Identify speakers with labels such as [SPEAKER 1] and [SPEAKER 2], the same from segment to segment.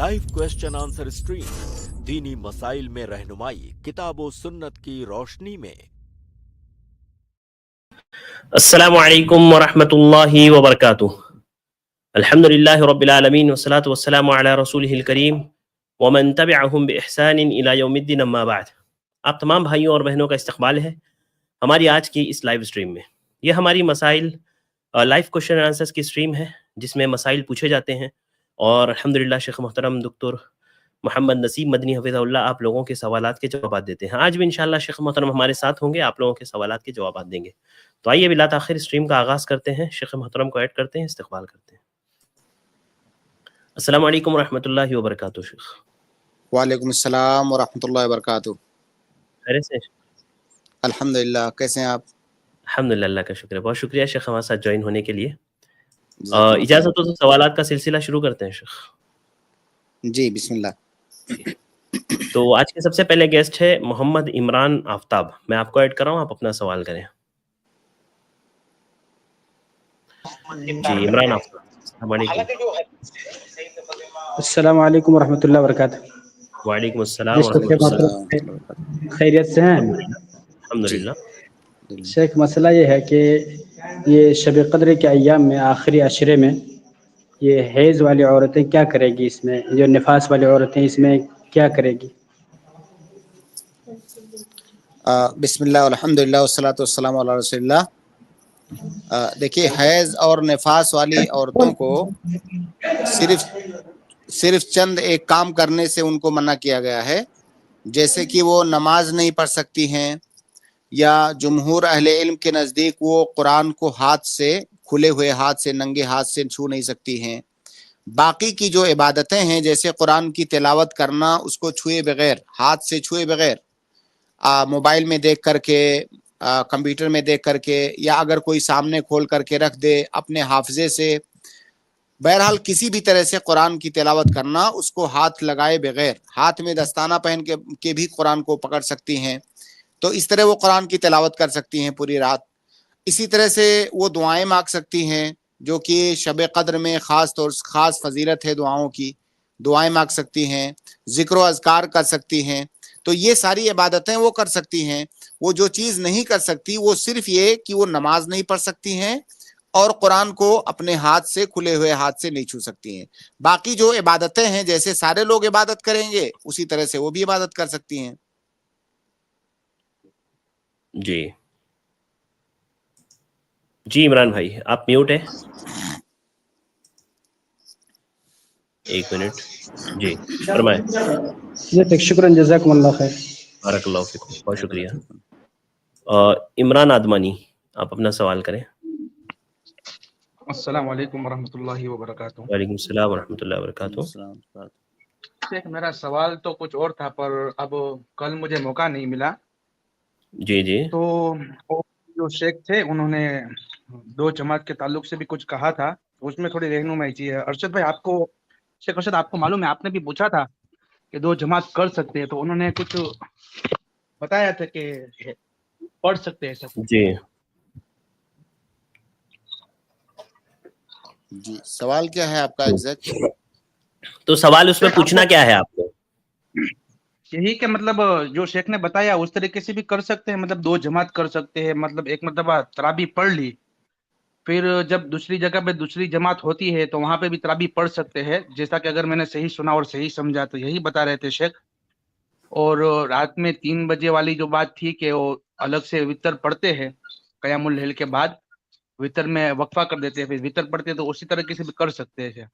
[SPEAKER 1] Live question answer stream दीनी मसाइल में रहनुमाई किताब व सुन्नत की रोशनी में।
[SPEAKER 2] अस्सलामु अलैकुम वरहमतुल्लाहि वबरकातुह। अल्हम्दुलिल्लाहि रब्बिल आलमीन वस्सलातु वस्सलामु अला रसूलिहिल करीम व मन तबिअहुम बिइहसानिन इला यौमिद्दीन अम्मा बाद। आप तमाम भाइयों और बहनों का इस्तकबाल है हमारी आज की इस लाइव स्ट्रीम में। यह हमारी मसाइल लाइव क्वेश्चन एंड आंसर्स की स्ट्रीम है जिसमें मसाइल पूछे जाते हैं और अल्हम्दुलिल्लाह शेख मोहतरम डॉक्टर मोहम्मद नसीब मदनी हफिज़हुल्लाह आप लोगों के सवालात के जवाब देते हैं। आज भी इंशाअल्लाह शेख मोहतरम हमारे साथ होंगे, आप लोगों के सवालात के जवाब देंगे। तो आइए बिला ताखिर स्ट्रीम का आगाज़ करते हैं। शेख मोहतरम को ऐड करते हैं, इस्तकबाल करते हैं। अस्सलामु अलैकुम रहमतुल्लाहि व बरकातुहू। शेख
[SPEAKER 3] वालेकुम अस्सलाम व रहमतुल्लाहि व बरकातुहू।
[SPEAKER 2] खैरियत से?
[SPEAKER 3] अल्हम्दुलिल्लाह, कैसे हैं आप?
[SPEAKER 2] अल्हम्दुलिल्लाह, अल्लाह का शुक्र है। बहुत शुक्रिया शेख हमारे साथ ज्वाइन होने के लिए।
[SPEAKER 3] जज़ाकल्लाह
[SPEAKER 2] इजाज़त
[SPEAKER 3] खैर।
[SPEAKER 2] हो तो सवालात का सिलसिला शुरू करते हैं शेख।
[SPEAKER 3] जी बिस्मिल्लाह।
[SPEAKER 2] तो आज के सबसे पहले गेस्ट है मोहम्मद इमरान आफ्ताब। मैं आपको ऐड कर रहा हूँ, आप अपना सवाल करें। जी इमरान आफ्ताब, अस्सलाम वालेकुम।
[SPEAKER 4] अस्सलाम वालेकुम वरहमतुल्लाहि वबरकातुहू।
[SPEAKER 2] वालेकुम अस्सलाम
[SPEAKER 4] जी शेख
[SPEAKER 2] वरहमतुल्लाह।
[SPEAKER 3] अस्सलाम व रहमतुल्लाह।
[SPEAKER 4] खैरियत से हैं?
[SPEAKER 3] जी
[SPEAKER 2] अल्हम्दुलिल्लाह।
[SPEAKER 4] शेख मसला ये है कि ये शब कद्र के अय्याम में आखिरी अशरे में ये हैज़ वाली औरतें क्या करेगी, इसमें जो निफास वाली औरतें इसमें क्या करेगी?
[SPEAKER 3] बिस्मिल्लाह अल्हम्दुलिल्लाह वस्सलातु वस्सलामु अला रसूलिल्लाह। देखिए, हैज़ और निफास वाली औरतों को सिर्फ चंद एक काम करने से उनको मना किया गया है, जैसे कि वो नमाज नहीं पढ़ सकती हैं या जुमहूर अहले इल्म के नज़दीक वो कुरान को हाथ से, खुले हुए हाथ से, नंगे हाथ से छू नहीं सकती हैं। बाकी की जो इबादतें हैं जैसे कुरान की तिलावत करना, उसको छुए बगैर, हाथ से छुए बगैर, मोबाइल में देख करके, कंप्यूटर में देख करके, या अगर कोई सामने खोल करके रख दे अपने हाफजे से, बहरहाल किसी भी तरह से कुरान की तिलावत करना, उसको हाथ लगाए बगैर, हाथ में दस्ताना पहन के भी कुरान को पकड़ सकती हैं। तो इस तरह वो कुरान की तिलावत कर सकती हैं पूरी रात। इसी तरह से वो दुआएं मांग सकती हैं, जो कि शब कद्र में खास फजीलत है दुआओं की, दुआएं मांग सकती हैं, जिक्र व अज़कार कर सकती हैं। तो ये सारी इबादतें वो कर सकती हैं। वो जो चीज़ नहीं कर सकती वो सिर्फ ये कि वो नमाज नहीं पढ़ सकती हैं और कुरान को अपने हाथ से, खुले हुए हाथ से नहीं छू सकती हैं। बाकी जो इबादतें हैं जैसे सारे लोग इबादत करेंगे उसी तरह से वो भी इबादत कर सकती हैं।
[SPEAKER 2] जी जी इमरान भाई आप म्यूट है, एक मिनट। जी फरमाएं।
[SPEAKER 4] जी ठीक, शुक्रिया, जज़ाकुमुल्लाह खैर।
[SPEAKER 2] बारकल्लाहु फिकुम, बहुत शुक्रिया। इमरान आदमानी आप अपना सवाल करें।
[SPEAKER 5] अस्सलाम वालेकुम वरहमतुल्लाहि वबरकातुहू।
[SPEAKER 2] वालेकुम सलाम वरहमतुल्लाहि वबरकातुहू।
[SPEAKER 5] शेख मेरा सवाल तो कुछ और था, पर अब कल मुझे मौका नहीं मिला।
[SPEAKER 2] जी जी
[SPEAKER 5] तो वो जो शेख थे उन्होंने दो जमात के ताल्लुक से भी कुछ कहा था, उसमें थोड़ी रहनुमाई चाहिए। अरशद भाई, आपको, शेख अरशद, आपको मालूम है, आपने भी पूछा था कि दो जमात कर सकते हैं, तो उन्होंने कुछ बताया था कि पढ़ सकते हैं सब।
[SPEAKER 2] जी
[SPEAKER 3] जी, सवाल क्या है आपका एग्जैक्ट?
[SPEAKER 2] तो सवाल उसमें पूछना क्या है आपको?
[SPEAKER 5] यही कि मतलब जो शेख ने बताया उस तरीके से भी कर सकते हैं, मतलब दो जमात कर सकते हैं, मतलब एक मतलब तराबी पढ़ ली, फिर जब दूसरी जगह पे दूसरी जमात होती है तो वहां पे भी तराबी पढ़ सकते हैं, जैसा कि अगर मैंने सही सुना और सही समझा तो यही बता रहे थे शेख। और रात में 3 बजे वाली जो बात थी कि वो अलग से वितर पढ़ते हैं, कयामुल लैल के बाद वितर में वक्फा कर देते हैं, फिर वितर पढ़ते हैं, तो उसी तरीके से भी कर सकते हैं।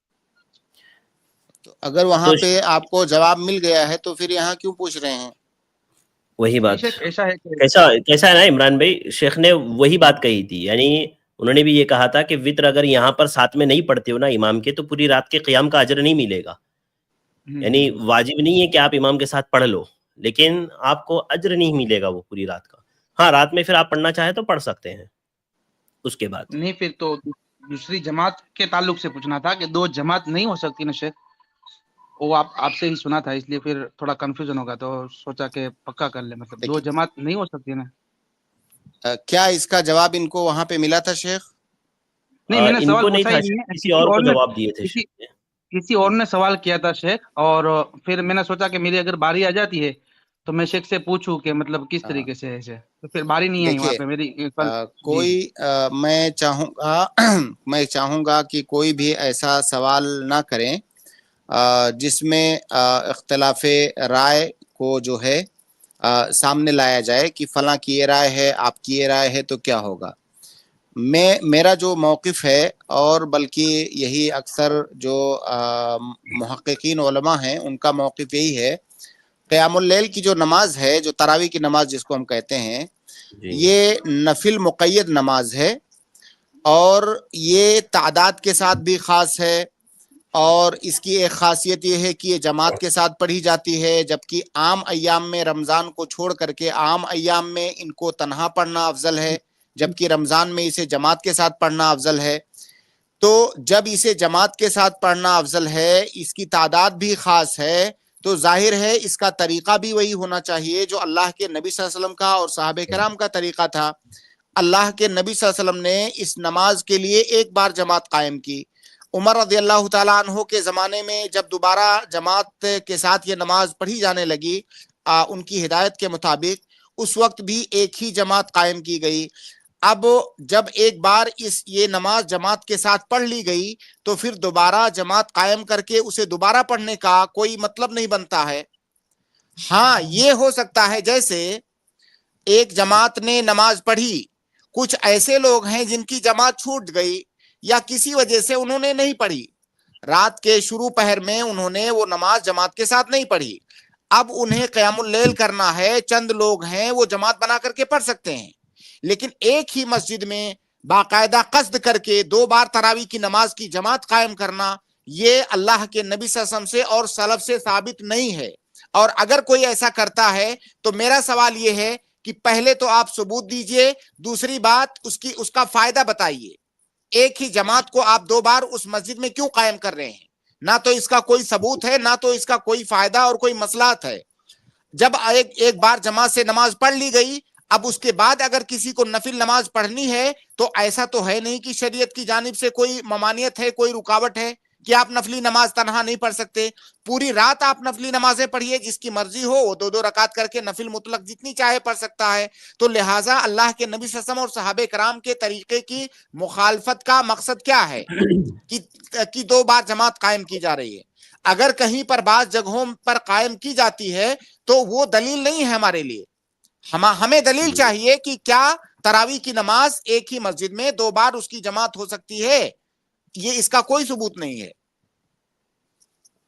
[SPEAKER 3] तो अगर वहां
[SPEAKER 2] तो
[SPEAKER 3] पे आपको जवाब मिल गया है तो फिर यहाँ क्यों पूछ रहे हैं?
[SPEAKER 2] वही बात,
[SPEAKER 5] शेख ऐसा है कि
[SPEAKER 2] कैसा है ना इमरान भाई, शेख ने वही बात कही थी, यानी उन्होंने भी ये कहा था कि वित्र अगर यहाँ पर साथ में नहीं पढ़ते हो ना इमाम के, तो पूरी रात के क़याम का अजर नहीं मिलेगा। यानी वाजिब नहीं है कि आप इमाम के साथ पढ़ लो, लेकिन आपको अजर नहीं मिलेगा वो पूरी रात का। हाँ, रात में फिर आप पढ़ना चाहे तो पढ़ सकते हैं उसके बाद।
[SPEAKER 5] नहीं, फिर तो दूसरी जमात के ताल्लुक से पूछना था कि दो जमात नहीं हो सकती ना शेख, वो आपसे ही सुना था, इसलिए फिर थोड़ा कंफ्यूजन होगा, तो सोचा कि पक्का कर ले, मतलब दो जमात नहीं हो सकती ना।
[SPEAKER 3] क्या इसका जवाब इनको वहां पे मिला था शेख?
[SPEAKER 5] नहीं, मैंने सवाल
[SPEAKER 2] इनको नहीं
[SPEAKER 5] पूछा
[SPEAKER 2] था,
[SPEAKER 5] ही नहीं है,
[SPEAKER 2] किसी और को जवाब दिए थे शेख ने।
[SPEAKER 5] किसी और ने सवाल किया था शेख, और फिर मैंने सोचा कि मेरी अगर बारी आ जाती है तो मैं शेख से पूछूं कि मतलब किस
[SPEAKER 3] हाँ,
[SPEAKER 5] तरीके से है इसे, तो फिर बारी नहीं आई वहां
[SPEAKER 3] देखिए
[SPEAKER 5] पे मेरी कल। जी
[SPEAKER 3] कोई मैं चाहूँगा मैं चाहूँगा कि कोई भी ऐसा सवाल ना करें जिसमें इख्तिलाफ राय को जो है सामने लाया जाए कि फलां की ये राय है, आपकी ये राय है, तो क्या होगा। मेरा जो मौक़िफ़ है, और बल्कि यही अक्सर जो मुहक्किकीन उलमा हैं उनका मौक़िफ़ यही है, क़यामुल लैल की जो नमाज है, जो तरावी की नमाज जिसको हम कहते हैं, ये नफिल मुक़य्यद नमाज है, और ये तादाद के साथ भी ख़ास है, और इसकी एक ख़ासियत ये है कि ये जमात के साथ पढ़ी जाती है, जबकि आम अय्याम में रमज़ान को छोड़ करके आम अय्याम में इनको तन्हा पढ़ना अफजल है, जबकि रमज़ान में इसे जमात के साथ पढ़ना अफजल है। तो जब इसे जमात के साथ पढ़ना अफजल है, इसकी तादाद भी ख़ास है, तो जाहिर है इसका तरीक़ा भी वही होना चाहिए जो अल्लाह के नबी सल्लल्लाहु अलैहि वसल्लम का और सहाबे कराम का तरीक़ा था। अल्लाह के नबी सल्लल्लाहु अलैहि वसल्लम ने इस नमाज के लिए एक बार जमात कायम की। उमर रज़ियल्लाहु ताला अन्हु के ज़माने में जब दोबारा जमात के साथ ये नमाज पढ़ी जाने लगी उनकी हिदायत के मुताबिक, उस वक्त भी एक ही जमात कायम की गई। अब जब एक बार ये नमाज जमात के साथ पढ़ ली गई, तो फिर दोबारा जमात कायम करके उसे दोबारा पढ़ने का कोई मतलब नहीं बनता है। हाँ, ये हो सकता है जैसे एक जमात ने नमाज पढ़ी, कुछ ऐसे लोग हैं जिनकी जमात छूट गई या किसी वजह से उन्होंने नहीं पढ़ी, रात के शुरू पहर में उन्होंने वो नमाज जमात के साथ नहीं पढ़ी, अब उन्हें क़यामुल लैल करना है, चंद लोग हैं वो जमात बना करके पढ़ सकते हैं। लेकिन एक ही मस्जिद में बाकायदा कस्द करके 2 बार तरावी की नमाज की जमात कायम करना, ये अल्लाह के नबी सल्लल्लाहु अलैहि वसल्लम से और सलफ से साबित नहीं है। और अगर कोई ऐसा करता है तो मेरा सवाल ये है कि पहले तो आप सबूत दीजिए, दूसरी बात उसका फायदा बताइए। एक ही जमात को आप 2 बार उस मस्जिद में क्यों कायम कर रहे हैं? ना तो इसका कोई सबूत है, ना तो इसका कोई फायदा और कोई मसलाहत है। जब एक बार जमात से नमाज पढ़ ली गई, अब उसके बाद अगर किसी को नफिल नमाज पढ़नी है, तो ऐसा तो है नहीं कि शरीयत की जानिब से कोई ममानियत है, कोई रुकावट है कि आप नफली नमाज तनहा नहीं पढ़ सकते। पूरी रात आप नफली नमाजें पढ़िए, जिसकी मर्जी हो वो 2-2 रकात करके नफिल मुतलक जितनी चाहे पढ़ सकता है। तो लिहाजा अल्लाह के नबी सल्लल्लाहु अलैहि वसल्लम और सहाबे कराम के तरीके की मुखालफत का मकसद क्या है कि 2 बार जमात कायम की जा रही है। अगर कहीं पर बाज़ जगहों पर कायम की जाती है तो वो दलील नहीं है हमारे लिए। हमें दलील चाहिए कि क्या तरावी की नमाज एक ही मस्जिद में 2 बार उसकी जमात हो सकती है, ये इसका कोई सबूत नहीं है।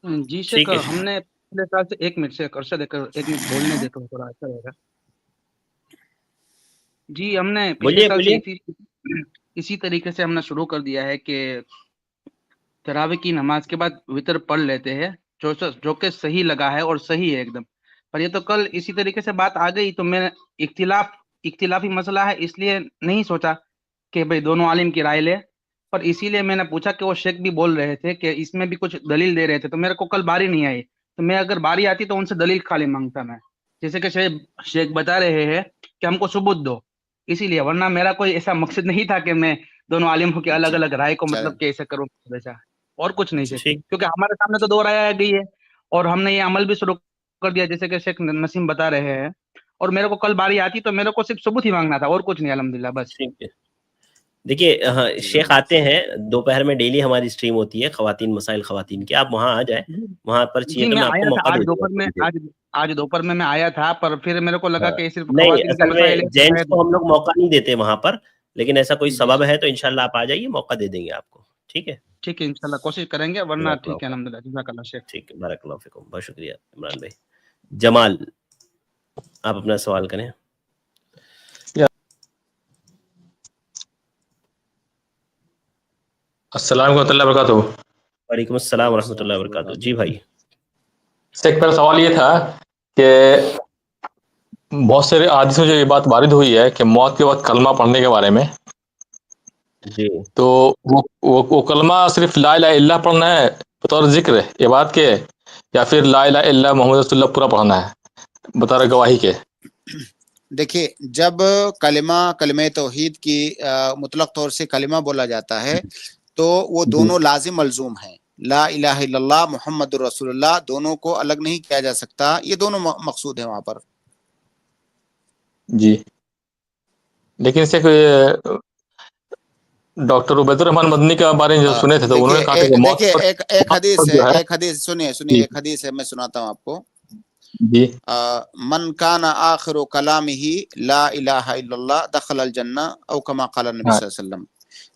[SPEAKER 5] जी शेख, हमने पिछले साल से 1 मिनट से अरशद 1 मिनट बोलने देता हूँ, थोड़ा अच्छा रहेगा। जी, हमने पिछले साल से इसी तरीके से हमने शुरू कर दिया है कि तरावी की नमाज के बाद वितर पढ़ लेते हैं, जो कि सही लगा है और सही है एकदम। पर ये तो कल इसी तरीके से बात आ गई, तो मैं इख्तिलाफी मसला है इसलिए नहीं सोचा कि भाई दोनों आलिम की राय ले, पर इसीलिए मैंने पूछा कि वो शेख भी बोल रहे थे कि इसमें भी कुछ दलील दे रहे थे, तो मेरे को कल बारी नहीं आई। तो मैं अगर बारी आती तो उनसे दलील खाली मांगता मैं, जैसे कि शेख बता रहे हैं कि हमको सबूत दो, इसीलिए, वरना मेरा कोई ऐसा मकसद नहीं था कि मैं दोनों आलिमों की अलग अलग राय को मतलब कैसे करूँ वैसा, और कुछ नहीं शेख, क्योंकि हमारे सामने तो 2 राय आ गई है और हमने ये अमल भी शुरू कर दिया जैसे कि शेख नसीम बता रहे हैं। और मेरे को कल बारी आती तो मेरे को सिर्फ सबूत ही मांगना था और कुछ नहीं, अल्हम्दुलिल्लाह बस।
[SPEAKER 2] ठीक है, देखिए हाँ, शेख आते हैं दोपहर में, डेली हमारी स्ट्रीम होती है खवातीन मसाइल खवातीन की, आप वहाँ आ जाए, वहाँ पर चाहिए तो मैं आपको मौका दे दूंगा।
[SPEAKER 5] आज दोपहर में मैं आया था, पर फिर मेरे को लगा कि सिर्फ
[SPEAKER 2] नहीं, असल में जेंट्स को हम लोग मौका नहीं देते वहाँ पर, लेकिन ऐसा कोई सबब है तो इंशाल्लाह आप आ जाइए, मौका दे देंगे आपको। ठीक है,
[SPEAKER 5] ठीक है, इंशाल्लाह कोशिश करेंगे, वरना ठीक है, अल्हम्दुलिल्लाह, जज़ाकल्लाह शेख।
[SPEAKER 2] ठीक है, बारकल्लाह फिकुम, बहुत शुक्रिया इमरान भाई। जमाल, आप अपना सवाल करें।
[SPEAKER 6] अस्सलाम वालेकुम वबरकातुहू।
[SPEAKER 2] वालेकुम अस्सलाम वरहमतुल्लाहि वबरकातुहू। जी भाई,
[SPEAKER 6] शेख मेरा सवाल ये था कि बहुत सारे हादिसों में जो ये बात वारिद हुई है कि मौत के बाद कलमा पढ़ने के बारे में,
[SPEAKER 2] जी,
[SPEAKER 6] तो वो कलमा सिर्फ ला इलाहा इल्लल्लाह पढ़ना है बतौर जिक्र इबादत के, या फिर ला इलाहा इल्लल्लाह मुहम्मद रसूलुल्लाह पूरा पढ़ना है बतौर गवाही के?
[SPEAKER 3] देखिए, जब कलिमा तौहीद की मुतलक तौर से कलिमा बोला जाता है तो वो दोनों लाजिम मलजूम हैं। لا الہ الا اللہ محمد الرسول اللہ دونوں کو الگ نہیں کیا جا سکتا. یہ دونوں مقصود ہیں وہاں پر.
[SPEAKER 6] جی لیکن اس سے ڈاکٹر عبید الرحمان مدنی کے بارے میں جو سنے تھے تو انہوں نے کہا تھا کہ موت
[SPEAKER 3] دیکھیے ایک حدیث ہے,
[SPEAKER 6] جو ہے
[SPEAKER 3] ایک حدیث سنیے
[SPEAKER 6] جی
[SPEAKER 3] ایک حدیث ہے, میں سناتا ہوں آپ کو.
[SPEAKER 6] جی
[SPEAKER 3] من کان آخر کلامہ لا الہ الا اللہ دخل الجنہ او کما قال النبی
[SPEAKER 6] ہاں
[SPEAKER 3] صلی اللہ علیہ وسلم.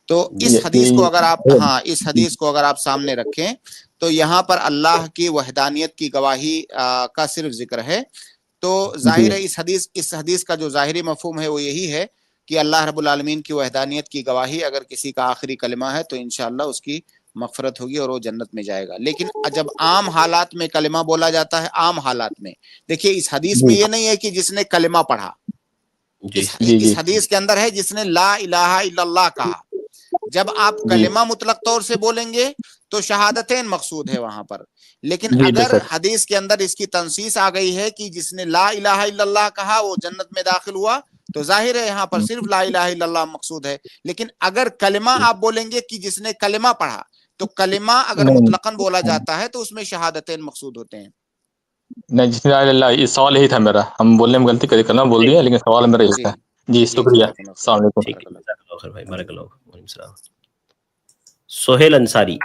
[SPEAKER 3] تو اس حدیث کو اگر آپ اس حدیث کو اگر آپ سامنے رکھیں تو یہاں پر اللہ کی وحدانیت کی گواہی کا صرف ذکر ہے. تو ظاہر ہے اس حدیث کا جو ظاہری مفہوم ہے وہ یہی ہے کہ اللہ رب العالمین کی وحدانیت کی گواہی اگر کسی کا آخری کلمہ ہے تو انشاءاللہ اس کی مغفرت ہوگی اور وہ جنت میں جائے گا. لیکن جب عام حالات میں کلمہ بولا جاتا ہے, عام حالات میں دیکھیے اس حدیث میں یہ نہیں ہے کہ جس نے کلمہ پڑھا, اس حدیث کے اندر ہے جس نے لا الہ الا اللہ کہا. جب آپ کلمہ مطلق طور سے بولیں گے تو شہادتین مقصود ہے وہاں پر. لیکن اگر حدیث کے اندر اس کی تنصیص آ گئی ہے کہ جس نے لا الہ الا اللہ کہا وہ جنت میں داخل ہوا, تو ظاہر ہے یہاں پر صرف لا الہ الا اللہ مقصود ہے. لیکن اگر کلمہ آپ بولیں گے کہ جس نے کلمہ پڑھا, تو کلمہ اگر مطلقاً بولا جاتا ہے تو اس میں شہادتین مقصود ہوتے ہیں.
[SPEAKER 6] نہیں جس نے اللہ, یہ سوال یہی تھا میرا, ہم بولنے میں غلطی کرنا بول دیا لیکن سوال میرا یہی تھا. جی شکریہ, السلام علیکم.
[SPEAKER 2] ٹھیک ہے, جزاک اللہ خیر بھائی, بارک اللہ. وعلیکم السلام. سہیل انصاری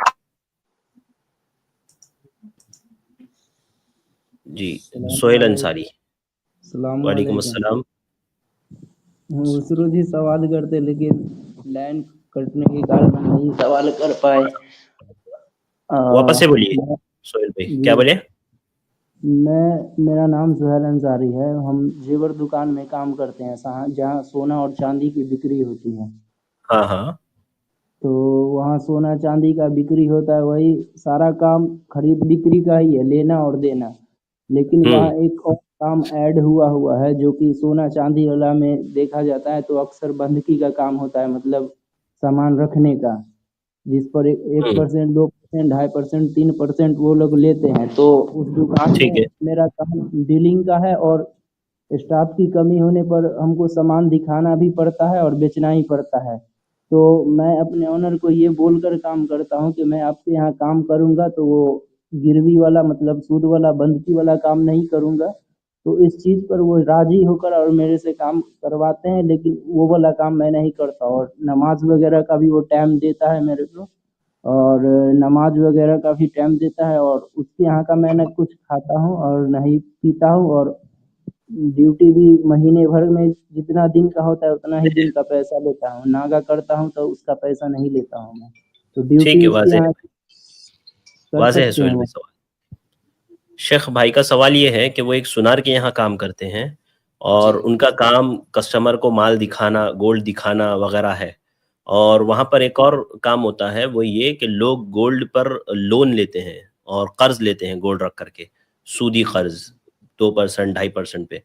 [SPEAKER 2] جی, سہیل انصاری.
[SPEAKER 7] السلام
[SPEAKER 2] وعلیکم
[SPEAKER 7] علیکم.
[SPEAKER 2] السلام.
[SPEAKER 7] خسرو جی سوال کرتے لیکن لائن کٹنے کے کارن ہم نہیں سوال کر پائے.
[SPEAKER 2] واپس سے بولیے سہیل بھائی, کیا بولے؟
[SPEAKER 7] میرا نام سہیل انصاری ہے. ہم زیور دکان میں کام کرتے ہیں جہاں سونا اور چاندی کی بکری ہوتی ہے.
[SPEAKER 2] ہاں ہاں.
[SPEAKER 7] تو وہاں سونا چاندی کا بکری ہوتا ہے, وہی سارا کام خرید بکری کا ہی ہے, لینا اور دینا. لیکن وہاں ایک اور کام ایڈ ہوا ہے جو کہ سونا چاندی والا میں دیکھا جاتا ہے تو اکثر بندکی کا کام ہوتا ہے, مطلب سامان رکھنے کا, جس پر 1%, 2%, 2.5%, 3% وہ لوگ لیتے ہیں. تو اس دکان میں
[SPEAKER 2] ٹھیک ہے.
[SPEAKER 7] میرا کام ڈیلنگ کا ہے اور اسٹاف کی کمی ہونے پر ہم کو سامان دکھانا بھی پڑتا ہے اور بیچنا ہی پڑتا ہے. تو میں اپنے آنر کو یہ بول کر کام کرتا ہوں کہ میں آپ کے یہاں کام کروں گا تو وہ گروی والا مطلب سود والا بندکی والا کام نہیں کروں گا. تو اس چیز پر وہ راضی ہو کر اور میرے سے کام کرواتے ہیں, لیکن وہ والا کام میں نہیں کرتا. اور نماز وغیرہ کا بھی وہ ٹائم دیتا ہے میرے کو, اور نماز وغیرہ کا بھی ٹائم دیتا ہے, اور اس کے یہاں کا میں نہ کچھ کھاتا ہوں اور نہ ہی پیتا ہوں. اور ڈیوٹی بھی مہینے بھر میں جتنا دن کا ہوتا ہے اتنا ہی دن کا پیسہ لیتا ہوں. ناگا کرتا ہوں تو اس کا پیسہ نہیں لیتا ہوں میں. تو
[SPEAKER 2] ٹھیک
[SPEAKER 7] ڈیوٹی
[SPEAKER 2] ہے,
[SPEAKER 7] اس کے
[SPEAKER 2] واضح
[SPEAKER 7] یہاں
[SPEAKER 2] ہے,
[SPEAKER 7] کر
[SPEAKER 2] واضح ہے
[SPEAKER 7] سکتے
[SPEAKER 2] سہیل
[SPEAKER 7] ہیں.
[SPEAKER 2] بھائی سوال. شیخ بھائی کا سوال یہ ہے کہ وہ ایک سنار کے یہاں کام کرتے ہیں اور ان کا کام کسٹمر کو مال دکھانا, گولڈ دکھانا وغیرہ ہے. اور وہاں پر ایک اور کام ہوتا ہے, وہ یہ کہ لوگ گولڈ پر لون لیتے ہیں اور قرض لیتے ہیں گولڈ رکھ کر کے, سودی قرض 2%, 2.5% پہ.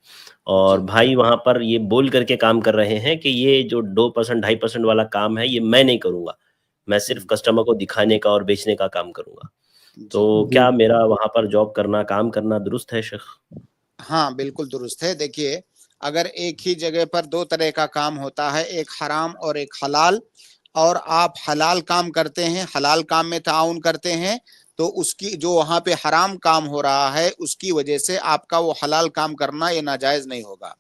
[SPEAKER 2] اور بھائی وہاں پر یہ بول کر کے کام کر رہے ہیں کہ یہ جو 2%, 2.5% والا کام ہے یہ میں نہیں کروں گا, میں صرف کسٹمر کو دکھانے کا اور بیچنے کا کام کروں گا. تو کیا میرا وہاں پر جاب کرنا, کام کرنا درست ہے شیخ؟
[SPEAKER 3] ہاں بالکل درست ہے. دیکھیے اگر ایک ہی جگہ پر دو طرح کا کام ہوتا ہے, ایک حرام اور ایک حلال, اور آپ حلال کام کرتے ہیں, حلال کام میں تعاون کرتے ہیں, تو اس کی جو وہاں پہ حرام کام ہو رہا ہے اس کی وجہ سے آپ کا وہ حلال کام کرنا یہ ناجائز نہیں ہوگا.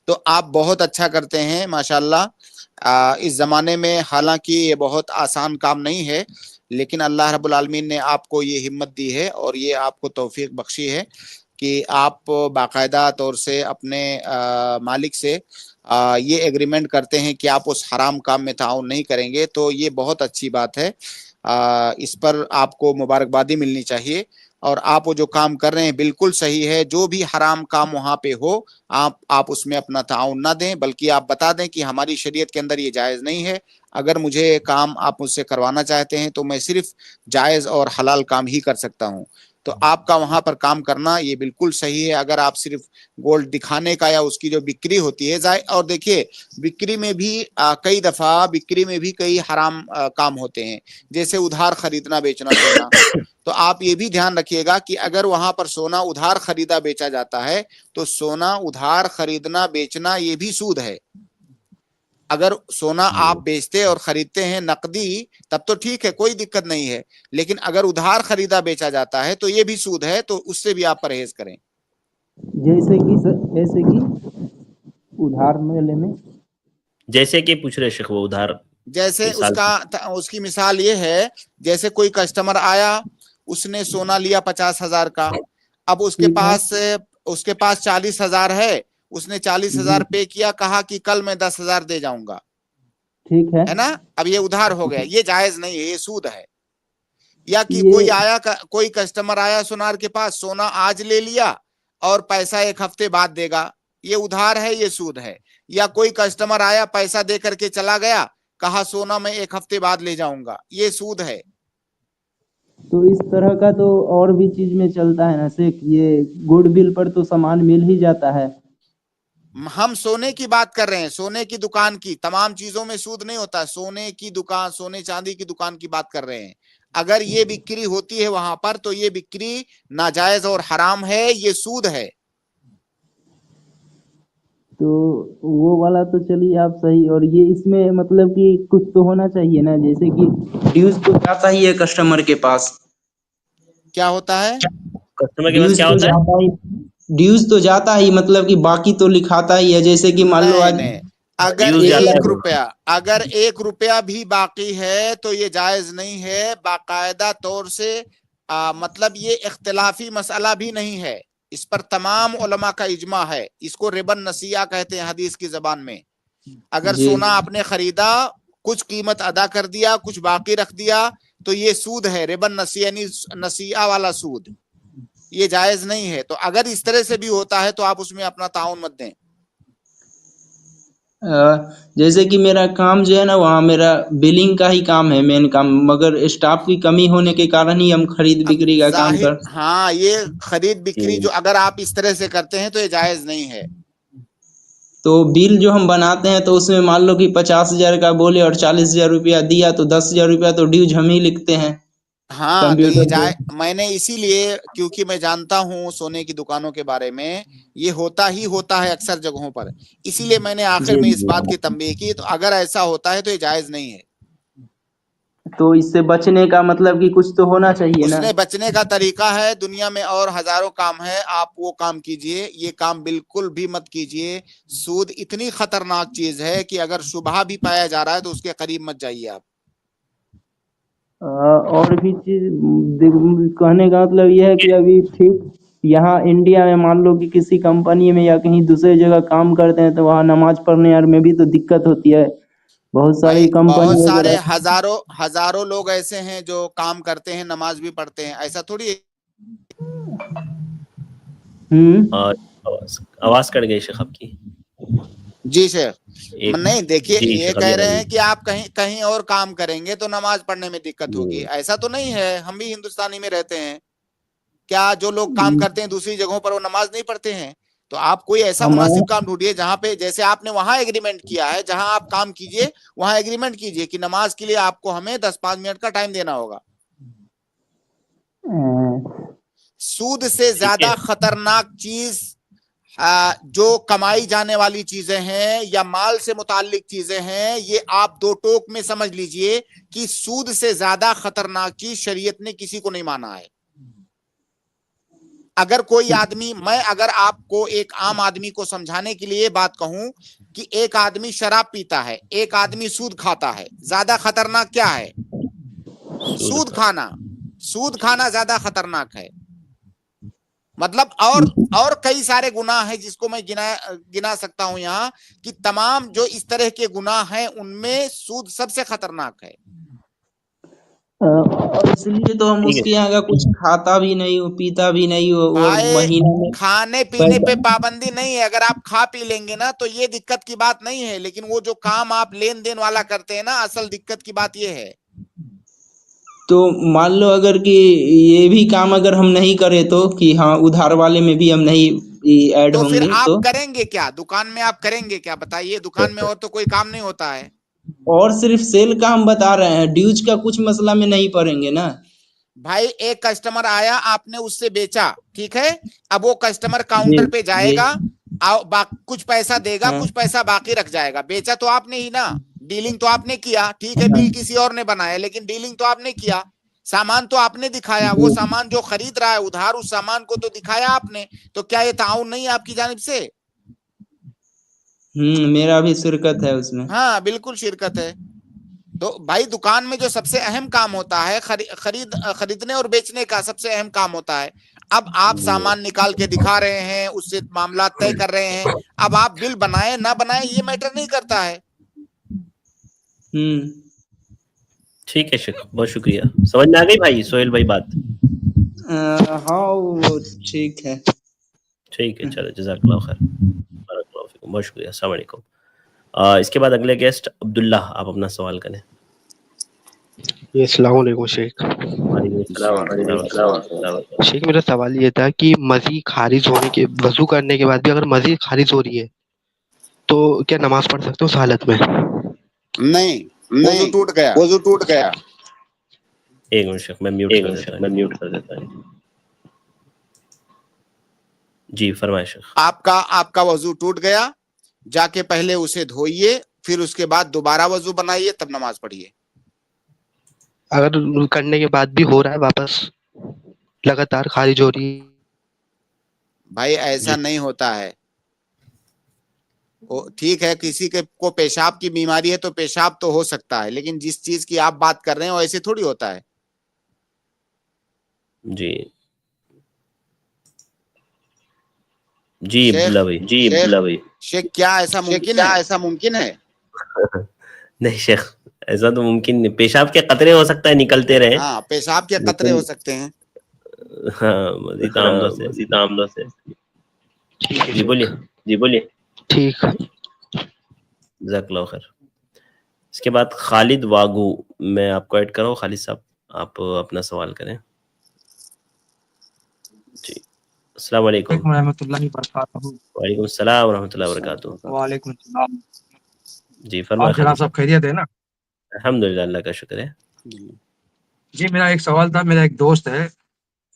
[SPEAKER 3] تو آپ بہت اچھا کرتے ہیں ماشاءاللہ. اس زمانے میں حالانکہ یہ بہت آسان کام نہیں ہے, لیکن اللہ رب العالمین نے آپ کو یہ ہمت دی ہے اور یہ آپ کو توفیق بخشی ہے کہ آپ باقاعدہ طور سے اپنے مالک سے یہ ایگریمنٹ کرتے ہیں کہ آپ اس حرام کام میں تعاون نہیں کریں گے. تو یہ بہت اچھی بات ہے, اس پر آپ کو مبارکبادی ملنی چاہیے. اور آپ وہ جو کام کر رہے ہیں بالکل صحیح ہے. جو بھی حرام کام وہاں پہ ہو آپ اس میں اپنا تعاون نہ دیں, بلکہ آپ بتا دیں کہ ہماری شریعت کے اندر یہ جائز نہیں ہے. اگر مجھے کام آپ مجھ سے کروانا چاہتے ہیں تو میں صرف جائز اور حلال کام ہی کر سکتا ہوں. تو آپ کا وہاں پر کام کرنا یہ بالکل صحیح ہے. اگر آپ صرف گولڈ دکھانے کا یا اس کی جو بکری ہوتی ہے, اور دیکھیے بکری میں بھی کئی دفعہ بکری میں بھی کئی حرام کام ہوتے ہیں, جیسے ادھار خریدنا بیچنا سونا. تو آپ یہ بھی دھیان رکھیے گا کہ اگر وہاں پر سونا ادھار خریدا بیچا جاتا ہے تو سونا ادھار خریدنا بیچنا یہ بھی سود ہے. اگر سونا آپ بیچتے اور خریدتے ہیں نقدی تب تو ٹھیک ہے، کوئی دقت نہیں ہے، لیکن اگر ادھار خریدا بیچا جاتا ہے تو یہ بھی سود ہے، تو اس سے بھی آپ پرہیز کریں.
[SPEAKER 7] جیسے کہ ادھار میلے میں
[SPEAKER 2] جیسے کہ پوچھ رہے شیخ وہ ادھار
[SPEAKER 3] جیسے اس کی مثال یہ ہے، جیسے کوئی کسٹمر آیا، اس نے سونا لیا 50,000 کا، اب اس کے پاس 40,000 ہے، اس نے 40,000 پے کیا، کہا کہ کل میں 10,000 دے جاؤں گا،
[SPEAKER 7] ٹھیک ہے
[SPEAKER 3] نا، اب یہ ادھار ہو گیا، یہ جائز نہیں ہے، یہ سود ہے. یا کہ کوئی کسٹمر آیا سونار کے پاس، سونا آج لے لیا اور پیسہ 1 ہفتے بعد دے گا، یہ ادھار ہے، یہ سود ہے. یا کوئی کسٹمر آیا پیسہ دے کر کے چلا گیا، کہا سونا میں 1 ہفتے بعد لے جاؤں گا، یہ سود ہے.
[SPEAKER 7] تو اس طرح کا تو اور بھی چیز میں چلتا ہے نا شیخ، یہ گڈ ول پر تو سامان مل ہی جاتا ہے.
[SPEAKER 3] ہم سونے کی بات کر رہے ہیں، سونے کی دکان کی، تمام چیزوں میں سود نہیں ہوتا، سونے کی دکان، سونے چاندی کی دکان کی بات کر رہے ہیں. اگر یہ بکری ہوتی ہے وہاں پر تو یہ بکری ناجائز اور حرام ہے، یہ سود ہے.
[SPEAKER 7] تو وہ والا تو چلیے آپ صحیح، اور یہ اس میں مطلب کہ کچھ تو ہونا چاہیے نا، جیسے کہ ڈیوز تو جاتا ہی ہے کسٹمر کے پاس.
[SPEAKER 3] کیا ہوتا ہے؟
[SPEAKER 2] کسٹمر کے پاس کیا ہوتا ہے؟
[SPEAKER 7] ڈیوز تو جاتا ہی، مطلب کہ باقی تو لکھاتا ہی ہے، جیسے کہ مان لو آج
[SPEAKER 3] نہیں، اگر
[SPEAKER 2] ڈیوز جاتا ہے
[SPEAKER 3] 1 روپیہ بھی باقی ہے تو یہ جائز نہیں ہے. باقاعدہ طور سے مطلب یہ اختلافی مسئلہ بھی نہیں ہے، اس پر تمام علماء کا اجماع ہے. اس کو ربا نسیہ کہتے ہیں حدیث کی زبان میں. اگر
[SPEAKER 7] جی
[SPEAKER 3] سونا آپ نے خریدا، کچھ قیمت ادا کر دیا، کچھ باقی رکھ دیا، تو یہ سود ہے، ربا نسیہ یعنی نسیہ والا سود، یہ جائز نہیں ہے. تو اگر اس طرح سے بھی ہوتا ہے تو آپ اس میں اپنا تعاون مت دیں.
[SPEAKER 7] جیسے کہ میرا کام جو ہے نا، وہاں میرا بلنگ کا ہی کام ہے، مین کام، مگر اسٹاف کی کمی ہونے کے کارن ہی ہم خرید بکری کا کام
[SPEAKER 3] ظاہر ہاں، یہ خرید بکری جو اگر آپ اس طرح سے کرتے ہیں تو یہ جائز نہیں ہے.
[SPEAKER 7] تو بل جو ہم بناتے ہیں تو اس میں مان لو کہ 50,000 کا بولے اور 40,000 روپیہ دیا، تو 10,000 روپیہ تو ڈیوز ہم ہی لکھتے ہیں
[SPEAKER 3] ہاں، تو یہ
[SPEAKER 7] کمپیوٹر پہ.
[SPEAKER 3] میں نے اسی لیے، کیونکہ میں جانتا ہوں سونے کی دکانوں کے بارے میں، یہ ہوتا ہے اکثر جگہوں پر، اسی لیے میں نے آخر میں اس بات کی تنبیہ کی. تو اگر ایسا ہوتا ہے تو یہ جائز نہیں ہے.
[SPEAKER 7] تو اس سے بچنے کا مطلب کہ کچھ تو ہونا چاہیے
[SPEAKER 3] اس
[SPEAKER 7] نا.
[SPEAKER 3] نے بچنے کا طریقہ ہے، دنیا میں اور ہزاروں کام ہے، آپ وہ کام کیجئے، یہ کام بالکل بھی مت کیجئے. سود اتنی خطرناک چیز ہے کہ اگر شبہ بھی پایا جا رہا ہے تو اس کے قریب مت جائیے آپ.
[SPEAKER 7] اور بھی چیز کہنے کا مطلب یہ ہے کہ ابھی ٹھیک یہاں انڈیا میں مان لو کہ کسی کمپنی میں یا کہیں دوسرے جگہ کام کرتے ہیں تو وہاں نماز پڑھنے اور میں بھی تو دقت ہوتی ہے. بہت
[SPEAKER 3] بھائی
[SPEAKER 7] ساری
[SPEAKER 3] بہت
[SPEAKER 7] کمپنی
[SPEAKER 3] سارے
[SPEAKER 7] وغیرہ.
[SPEAKER 3] ہزاروں لوگ ایسے ہیں جو کام کرتے ہیں، نماز بھی پڑھتے ہیں، ایسا تھوڑی ہے.
[SPEAKER 2] اور آواز کٹ گئی شیخ آپ کی.
[SPEAKER 3] جی شیخ، نہیں دیکھیے،
[SPEAKER 2] جی
[SPEAKER 3] یہ
[SPEAKER 2] شیخ
[SPEAKER 3] کہہ
[SPEAKER 2] ابھی
[SPEAKER 3] رہے ہیں کہ آپ کہیں اور کام کریں گے تو نماز پڑھنے میں دقت ہوگی. ایسا تو نہیں ہے، ہم بھی ہندوستانی میں رہتے ہیں. کیا جو لوگ کام کرتے ہیں دوسری جگہوں پر وہ نماز نہیں پڑھتے ہیں؟ تو آپ کوئی ایسا مناسب کام ڈھونڈیے جہاں پہ، جیسے آپ نے وہاں ایگریمنٹ کیا ہے، جہاں آپ کام کیجئے وہاں ایگریمنٹ کیجئے کہ نماز کے لیے آپ کو ہمیں 10-5 منٹ کا ٹائم دینا ہوگا. سود سے زیادہ خطرناک چیز جو کمائی جانے والی چیزیں ہیں یا مال سے متعلق چیزیں ہیں، یہ آپ 2 ٹوک میں سمجھ لیجئے کہ سود سے زیادہ خطرناک چیز شریعت نے کسی کو نہیں مانا ہے. اگر کوئی آدمی، میں اگر آپ کو ایک عام آدمی کو سمجھانے کے لیے بات کہوں کہ ایک آدمی شراب پیتا ہے، ایک آدمی سود کھاتا ہے، زیادہ خطرناک کیا ہے؟ سود کھانا زیادہ خطرناک ہے. مطلب اور کئی سارے گناہ ہیں جس کو میں گنا سکتا ہوں یہاں، کہ تمام جو اس طرح کے گناہ ہیں ان میں سود سب سے خطرناک ہے.
[SPEAKER 7] اور اس لیے تو ہم اس کے یہاں کا کچھ کھاتا بھی نہیں ہو، پیتا بھی نہیں ہو. وہ
[SPEAKER 3] بھائی
[SPEAKER 7] مہینے میں
[SPEAKER 3] کھانے پینے پہ پابندی نہیں ہے، اگر آپ کھا پی لیں گے نا تو یہ دقت کی بات نہیں ہے، لیکن وہ جو کام آپ لین دین والا کرتے ہیں نا، اصل دقت کی بات یہ ہے.
[SPEAKER 7] تو مان لو اگر کہ یہ بھی کام اگر ہم نہیں کریں تو کہ ہاں ادھار والے میں بھی ہم نہیں ایڈ
[SPEAKER 3] تو
[SPEAKER 7] ہوں
[SPEAKER 3] پھر
[SPEAKER 7] گے، تو
[SPEAKER 3] آپ کریں گے کیا؟ دکان میں آپ کریں گے کیا؟ بتائیے، دکان میں اور تو کوئی کام نہیں ہوتا ہے.
[SPEAKER 7] اور صرف سیل کا ہم بتا رہے ہیں، ڈیوز کا کچھ مسئلہ میں نہیں پڑیں گے نا.
[SPEAKER 3] بھائی ایک کسٹمر آیا، آپ نے اس سے بیچا، ٹھیک ہے، اب وہ کسٹمر
[SPEAKER 7] جی
[SPEAKER 3] کاؤنٹر پہ جائے
[SPEAKER 7] جی
[SPEAKER 3] گا، कुछ पैसा देगा, कुछ पैसा बाकी रख जाएगा। बेचा तो आपने ही ना, डीलिंग तो आपने किया, ठीक है बिल किसी और ने बनाया, लेकिन डीलिंग तो आपने किया, सामान तो आपने दिखाया, वो सामान जो खरीद रहा है उधार उस सामान को तो दिखाया आपने, तो क्या ये ताउन नहीं है आपकी जानिब से?
[SPEAKER 7] मेरा भी शिरकत है उसमें।
[SPEAKER 3] हाँ बिल्कुल शिरकत है। तो भाई दुकान में जो सबसे अहम काम होता है खरीदने और बेचने का सबसे अहम काम होता है। अब आप सामान निकाल के दिखा रहे हैं, उससे मामला तय कर रहे हैं, अब आप बिल बनाए ना बनाए ये मैटर नहीं करता है।
[SPEAKER 2] ठीक है शेख, बहुत शुक्रिया। समझ में आ गई भाई सोहेल भाई बात?
[SPEAKER 7] हाँ वो ठीक है।
[SPEAKER 2] ठीक है, चलो जज़ाकल्लाह खैर, बारकल्लाहु फीकुम, बहुत शुक्रिया। अस्सलाम वालेकुम। इसके बाद अगले गेस्ट अब्दुल्ला, आप अपना सवाल करें।
[SPEAKER 8] अस्सलाम वालेकुम शेख। शेख मेरा सवाल ये था कि मज़ी खारिज होने के, वजू करने के बाद भी अगर मज़ी खारिज हो रही है तो क्या नमाज पढ़ सकते हो उस हालत में?
[SPEAKER 3] नहीं, वजू टूट गया।
[SPEAKER 2] एक मिनट शेख, मैं म्यूट कर देता हूं। जी फरमाइए शेख।
[SPEAKER 3] आपका वजू टूट गया, जाके पहले उसे धोइए, फिर उसके बाद दोबारा वजू बनाइए, तब नमाज पढ़िए।
[SPEAKER 8] अगर करने के बाद भी हो रहा है वापस लगातार खारिज हो रही है?
[SPEAKER 3] भाई ऐसा नहीं होता है। ठीक है, किसी के को पेशाब की बीमारी है तो पेशाब तो हो सकता है, लेकिन जिस चीज की आप बात कर रहे हैं वो ऐसे थोड़ी होता है।
[SPEAKER 2] जी अब्दुल्ला भाई।
[SPEAKER 3] शेख क्या ऐसा मुमकिन है?
[SPEAKER 2] नहीं शेख, ऐसा तो मुमकिन नहीं। पेशाब के कतरे हो सकता है निकलते रहे।
[SPEAKER 3] हाँ पेशाब के कतरे हो सकते हैं।
[SPEAKER 2] हाँ मज़ीद आमदों से। जी बोलिए।
[SPEAKER 8] ठीक।
[SPEAKER 2] जज़ाकल्लाहु खैर। इसके बाद खालिद वागू, मैं आपको ऐड कर रहा हूँ। खालिद साहब आप अपना सवाल करें। जी अस्सलाम वालेकुम
[SPEAKER 9] रहमतुल्लाहि व बरकातहू।
[SPEAKER 2] वालेकुम सलाम व रहमतुल्लाहि व बरकातहू।
[SPEAKER 9] वालेकुम सलाम।
[SPEAKER 2] जी फरमाइए।
[SPEAKER 9] जनाब सब खैरियत है ना?
[SPEAKER 2] अल्हम्दुलिल्लाह, अल्लाह का शुक्र है।
[SPEAKER 9] जी मेरा एक सवाल था। मेरा एक दोस्त है,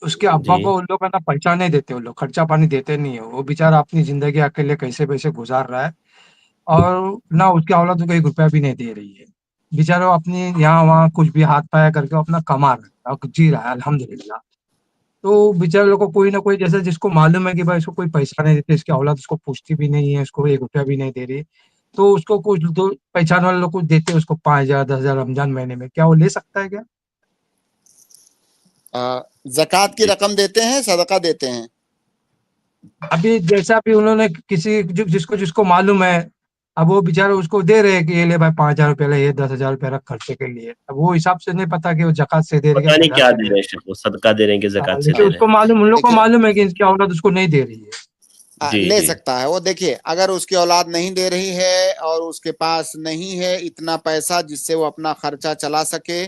[SPEAKER 9] उसके अब्बा को उन लोग का ना पैसा नहीं देते, उन लोग खर्चा पानी देते नहीं है। वो बेचारा अपनी जिंदगी अकेले कैसे पैसे गुजार रहा है, और ना उसकी औलाद को 1 रुपया भी नहीं दे रही है। बेचारा अपनी यहाँ वहाँ कुछ भी हाथ पाया करके अपना कमा रहा है और जी रहा है अल्हम्दुलिल्लाह। तो बेचारे लोग को कोई ना कोई, जैसे जिसको मालूम है कि भाई इसको कोई पैसा नहीं देते, इसकी औलाद उसको पूछती भी नहीं है, उसको 1 रुपया भी नहीं दे रही, तो उसको कुछ दो पहचान वाले लोग कुछ देते हैं उसको 5,000 10,000 रमजान महीने में, क्या वो ले सकता है क्या?
[SPEAKER 3] ज़कात की रकम देते हैं, सदका देते हैं?
[SPEAKER 9] अभी जैसा भी उन्होंने किसी जिसको मालूम है, अब वो बेचारे उसको दे रहे हैं कि ये ले भाई 5,000 रुपया ले, ये 10,000 रुपया रख खर्चे के लिए। अब वो हिसाब से नहीं पता कि वो ज़कात से दे रहे
[SPEAKER 2] पता नहीं क्या दे रहे हैं, वो सदका दे रहे हैं कि ज़कात से दे रहे हैं।
[SPEAKER 9] उसको मालूम, उन लोग को मालूम है कि इसकी औलाद उसको नहीं दे रही है।
[SPEAKER 3] ले सकता है वो। देखिए अगर उसकी औलाद नहीं दे रही है और उसके पास नहीं है इतना पैसा जिससे वो अपना खर्चा चला सके,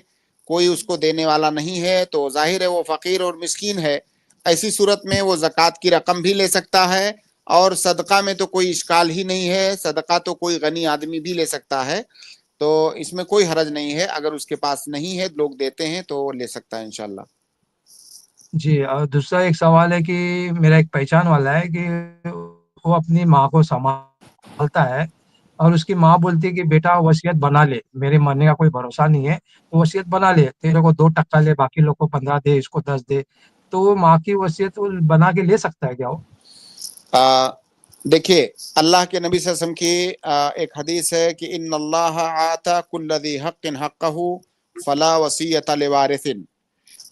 [SPEAKER 3] कोई उसको देने वाला नहीं है, तो जाहिर है वो फकीर और मिस्कीन है। ऐसी सूरत में वो ज़कात की रकम भी ले सकता है, और सदका में तो कोई इश्काल ही नहीं है। सदका तो कोई गनी आदमी भी ले सकता है, तो इसमें कोई हरज नहीं है। अगर उसके पास नहीं है, लोग देते हैं, तो ले सकता है इंशाल्लाह।
[SPEAKER 9] जी, और दूसरा एक सवाल है कि मेरा एक पहचान वाला है कि वो अपनी माँ को संभालता है, और उसकी माँ बोलती है कि बेटा वसीयत बना ले, मेरे मरने का कोई भरोसा नहीं है, तो वसीयत बना ले, तेरे को 2% ले, बाकी लोग को 15 दे, इसको 10 दे। तो वो माँ की वसीयत वो बना के ले सकता है क्या वो?
[SPEAKER 3] देखिए अल्लाह के नबी सल्लल्लाहु अलैहि वसल्लम की एक हदीस है कि इन्नल्लाह आता कुल्ल ज़ी हक़्क़िन हक़्क़हू फला वसीयत लिवारिसिन।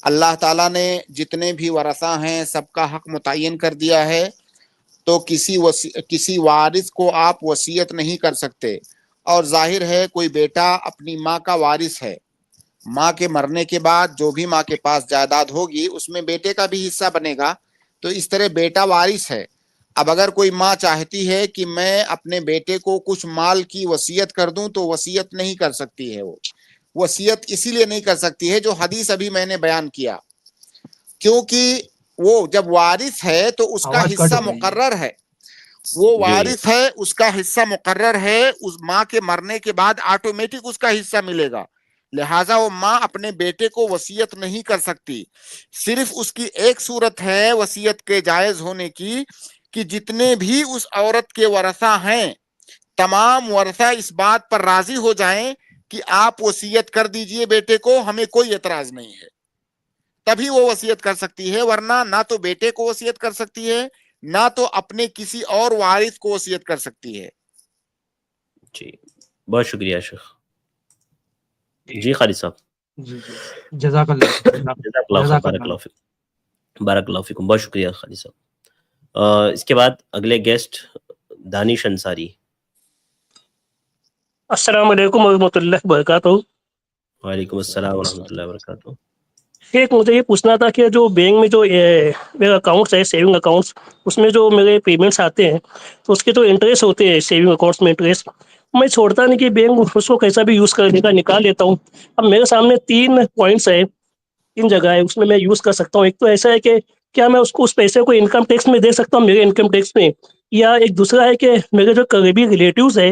[SPEAKER 3] अल्लाह ताला ने जितने भी वरसा हैं सबका हक मुतय्यन कर दिया है, तो किसी वारिस को आप वसीयत नहीं कर सकते। और जाहिर है कोई बेटा अपनी माँ का वारिस है, माँ के मरने के बाद जो भी माँ के पास जायदाद होगी उसमें बेटे का भी हिस्सा बनेगा, तो इस तरह बेटा वारिस है। अब अगर कोई माँ चाहती है कि मैं अपने बेटे को कुछ माल की वसीयत कर दूं, तो वसीयत नहीं कर सकती है। वो वसीयत इसीलिए नहीं कर सकती है जो हदीस अभी मैंने बयान किया, क्योंकि वो जब वारिस है तो उसका हिस्सा मुकर्रर है। वो वारिस है, उसका हिस्सा मुकर्रर है, उस माँ के मरने के बाद ऑटोमेटिक उसका हिस्सा मिलेगा। लिहाजा वो माँ अपने बेटे को वसीयत नहीं कर सकती। सिर्फ उसकी एक सूरत है वसीयत के जायज होने की کہ جتنے بھی اس عورت کے ورثہ ہیں تمام ورثہ اس بات پر راضی ہو جائیں کہ آپ وصیت کر دیجئے بیٹے کو، ہمیں کوئی اعتراض نہیں ہے، تبھی وہ وصیت کر سکتی ہے، ورنہ نہ تو بیٹے کو وصیت کر سکتی ہے نہ تو اپنے کسی اور وارث کو وصیت کر سکتی ہے۔
[SPEAKER 2] جی بہت شکریہ شیخ۔ جی خالد صاحب۔
[SPEAKER 9] جی جی جزاک اللہ خیر،
[SPEAKER 2] جزاک اللہ خیر،
[SPEAKER 9] جزاک
[SPEAKER 2] بارک
[SPEAKER 9] اللہ
[SPEAKER 2] اللہ فیکم، بارک اللہ فیکم، بہت شکریہ خالد صاحب۔ اس کے بعد اگلے گیسٹ دانش انصاری۔
[SPEAKER 10] السلام علیکم ورحمۃ اللہ وبرکاتہ۔
[SPEAKER 2] وعلیکم السلام ورحمۃ اللہ وبرکاتہ۔
[SPEAKER 10] ایک مجھے یہ پوچھنا تھا کہ جو بینک میں جو میرا اکاؤنٹس ہے سیونگ اکاؤنٹس، اس میں جو میرے پیمنٹس آتے ہیں تو اس کے جو انٹرسٹ ہوتے ہیں سیونگ اکاؤنٹس میں انٹرسٹ، میں چھوڑتا نہیں کہ بینک اس کو کیسا بھی یوز کرنے کا نکال لیتا ہوں۔ اب میرے سامنے 3 پوائنٹس ہیں، 3 جگہ ہے اس میں یوز کر سکتا ہوں۔ ایک تو ایسا ہے کہ کیا میں اس کو اس پیسے کو انکم ٹیکس میں دے سکتا ہوں، میرے انکم ٹیکس میں، یا ایک دوسرا ہے کہ میرے جو قریبی ریلیٹیوز ہے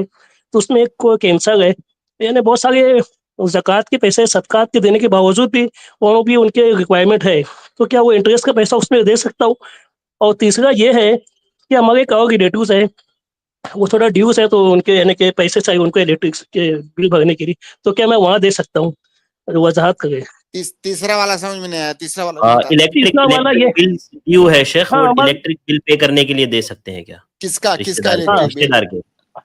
[SPEAKER 10] تو اس میں ایک کو کینسر ہے، یعنی بہت سارے زکوٰۃ کے پیسے صدقات کے دینے کے باوجود بھی وہ بھی ان کے ریکوائرمنٹ ہے، تو کیا وہ انٹرسٹ کا پیسہ اس میں دے سکتا ہوں؟ اور تیسرا یہ ہے کہ ہمارے ایک اور ریلیٹیوز ہے، وہ تھوڑا ڈیوز ہے تو ان کے یعنی کہ پیسے چاہیے ان کو الیکٹرک کے بل بھرنے کے لیے، تو کیا میں وہاں دے سکتا ہوں؟ وضاحت کریں۔
[SPEAKER 3] تیسرا والا سمجھ میں نہیں آیا، تیسرا والا بتا دیں۔
[SPEAKER 10] تیسرا والا یہ
[SPEAKER 2] بل ڈیو ہے شیخ، وہ
[SPEAKER 10] ہاں ہمارے
[SPEAKER 2] الیکٹرک بل پے کرنے کے لیے دے سکتے ہیں کیا؟
[SPEAKER 3] کس کا
[SPEAKER 2] رشتہ دار
[SPEAKER 10] ہاں
[SPEAKER 2] کے،
[SPEAKER 3] الیکٹرک بل؟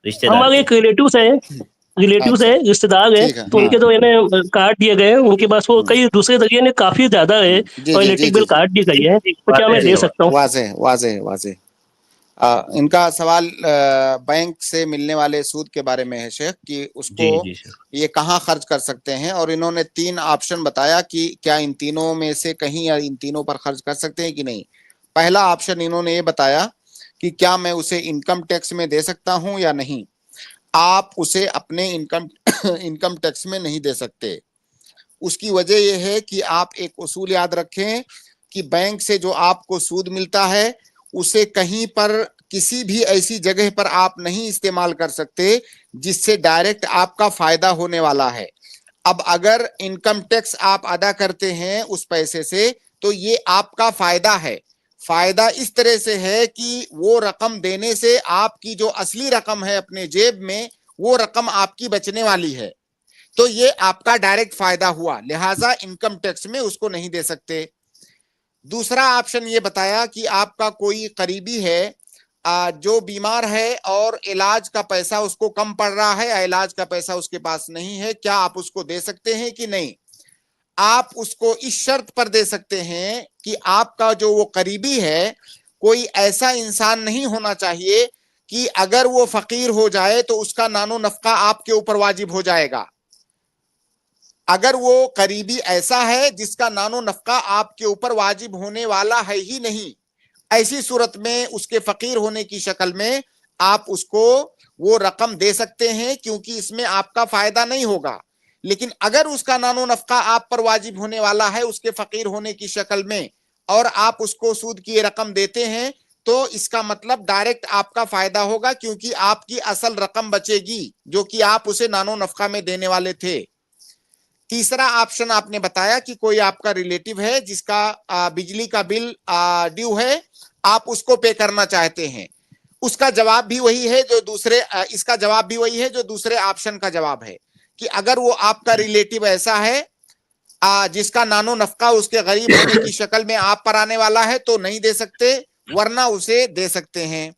[SPEAKER 2] رشتہ دار
[SPEAKER 10] ہمارے
[SPEAKER 2] کے۔
[SPEAKER 10] ایک ریلیٹیوز
[SPEAKER 3] اچھا
[SPEAKER 10] ہے، رشتے دار ہے،
[SPEAKER 3] ٹھیک ہے،
[SPEAKER 10] تو ان کے جو کارڈ دیے گئے ہیں ان کے پاس وہ کئی دوسرے ذریعے نے کافی زیادہ ہے
[SPEAKER 3] جی
[SPEAKER 10] اور
[SPEAKER 3] جی جی
[SPEAKER 10] الیکٹرک
[SPEAKER 3] جی
[SPEAKER 10] بل کارڈ دی گئی ہے، تو کیا میں
[SPEAKER 3] جی
[SPEAKER 10] دے سکتا ہوں؟
[SPEAKER 3] واضح واضح واضح۔ ان کا سوال بینک سے ملنے والے سود کے بارے میں ہے شیخ، کہ اس کو
[SPEAKER 2] جی شیخ۔
[SPEAKER 3] یہ کہاں خرچ کر سکتے ہیں، اور انہوں نے 3 آپشن بتایا کہ کیا ان تینوں میں سے کہیں یا ان تینوں پر خرچ کر سکتے ہیں کہ نہیں۔ پہلا آپشن انہوں نے یہ بتایا کہ کیا میں اسے انکم ٹیکس میں دے سکتا ہوں یا نہیں۔ آپ اسے اپنے انکم ٹیکس میں نہیں دے سکتے۔ اس کی وجہ یہ ہے کہ آپ ایک اصول یاد رکھیں کہ بینک سے جو آپ کو سود ملتا ہے اسے کہیں پر کسی بھی ایسی جگہ پر آپ نہیں استعمال کر سکتے جس سے ڈائریکٹ آپ کا فائدہ ہونے والا ہے۔ اب اگر انکم ٹیکس آپ ادا کرتے ہیں اس پیسے سے تو یہ آپ کا فائدہ ہے۔ فائدہ اس طرح سے ہے کہ وہ رقم دینے سے آپ کی جو اصلی رقم ہے اپنے جیب میں، وہ رقم آپ کی بچنے والی ہے، تو یہ آپ کا ڈائریکٹ فائدہ ہوا، لہٰذا انکم ٹیکس میں اس کو نہیں دے سکتے۔ دوسرا آپشن یہ بتایا کہ آپ کا کوئی قریبی ہے جو بیمار ہے اور علاج کا پیسہ اس کو کم پڑ رہا ہے، علاج کا پیسہ اس کے پاس نہیں ہے، کیا آپ اس کو دے سکتے ہیں کہ نہیں؟ آپ اس کو اس شرط پر دے سکتے ہیں کہ آپ کا جو وہ قریبی ہے کوئی ایسا انسان نہیں ہونا چاہیے کہ اگر وہ فقیر ہو جائے تو اس کا نان و نفقہ آپ کے اوپر واجب ہو جائے گا۔ اگر وہ قریبی ایسا ہے جس کا نان و نفقہ آپ کے اوپر واجب ہونے والا ہے ہی نہیں، ایسی صورت میں اس کے فقیر ہونے کی شکل میں آپ اس کو وہ رقم دے سکتے ہیں، کیونکہ اس میں آپ کا فائدہ نہیں ہوگا۔ لیکن اگر اس کا نان و نفقہ آپ پر واجب ہونے والا ہے اس کے فقیر ہونے کی شکل میں، اور آپ اس کو سود کی رقم دیتے ہیں، تو اس کا مطلب ڈائریکٹ آپ کا فائدہ ہوگا، کیونکہ آپ کی اصل رقم بچے گی جو کہ آپ اسے نان و نفقہ میں دینے والے تھے۔ تیسرا آپشن آپ نے بتایا کہ کوئی آپ کا ریلیٹیو ہے جس کا بجلی کا بل ڈیو ہے، آپ اس کو پے کرنا چاہتے ہیں۔ اس کا جواب بھی وہی ہے جو دوسرے اس کا جواب بھی وہی ہے جو دوسرے آپشن کا جواب ہے، کہ اگر وہ آپ کا ریلیٹیو ایسا ہے جس کا نان و نفقہ اس کے غریب ہونے کی شکل میں آپ پر آنے والا ہے تو نہیں دے سکتے، ورنہ اسے دے سکتے ہیں۔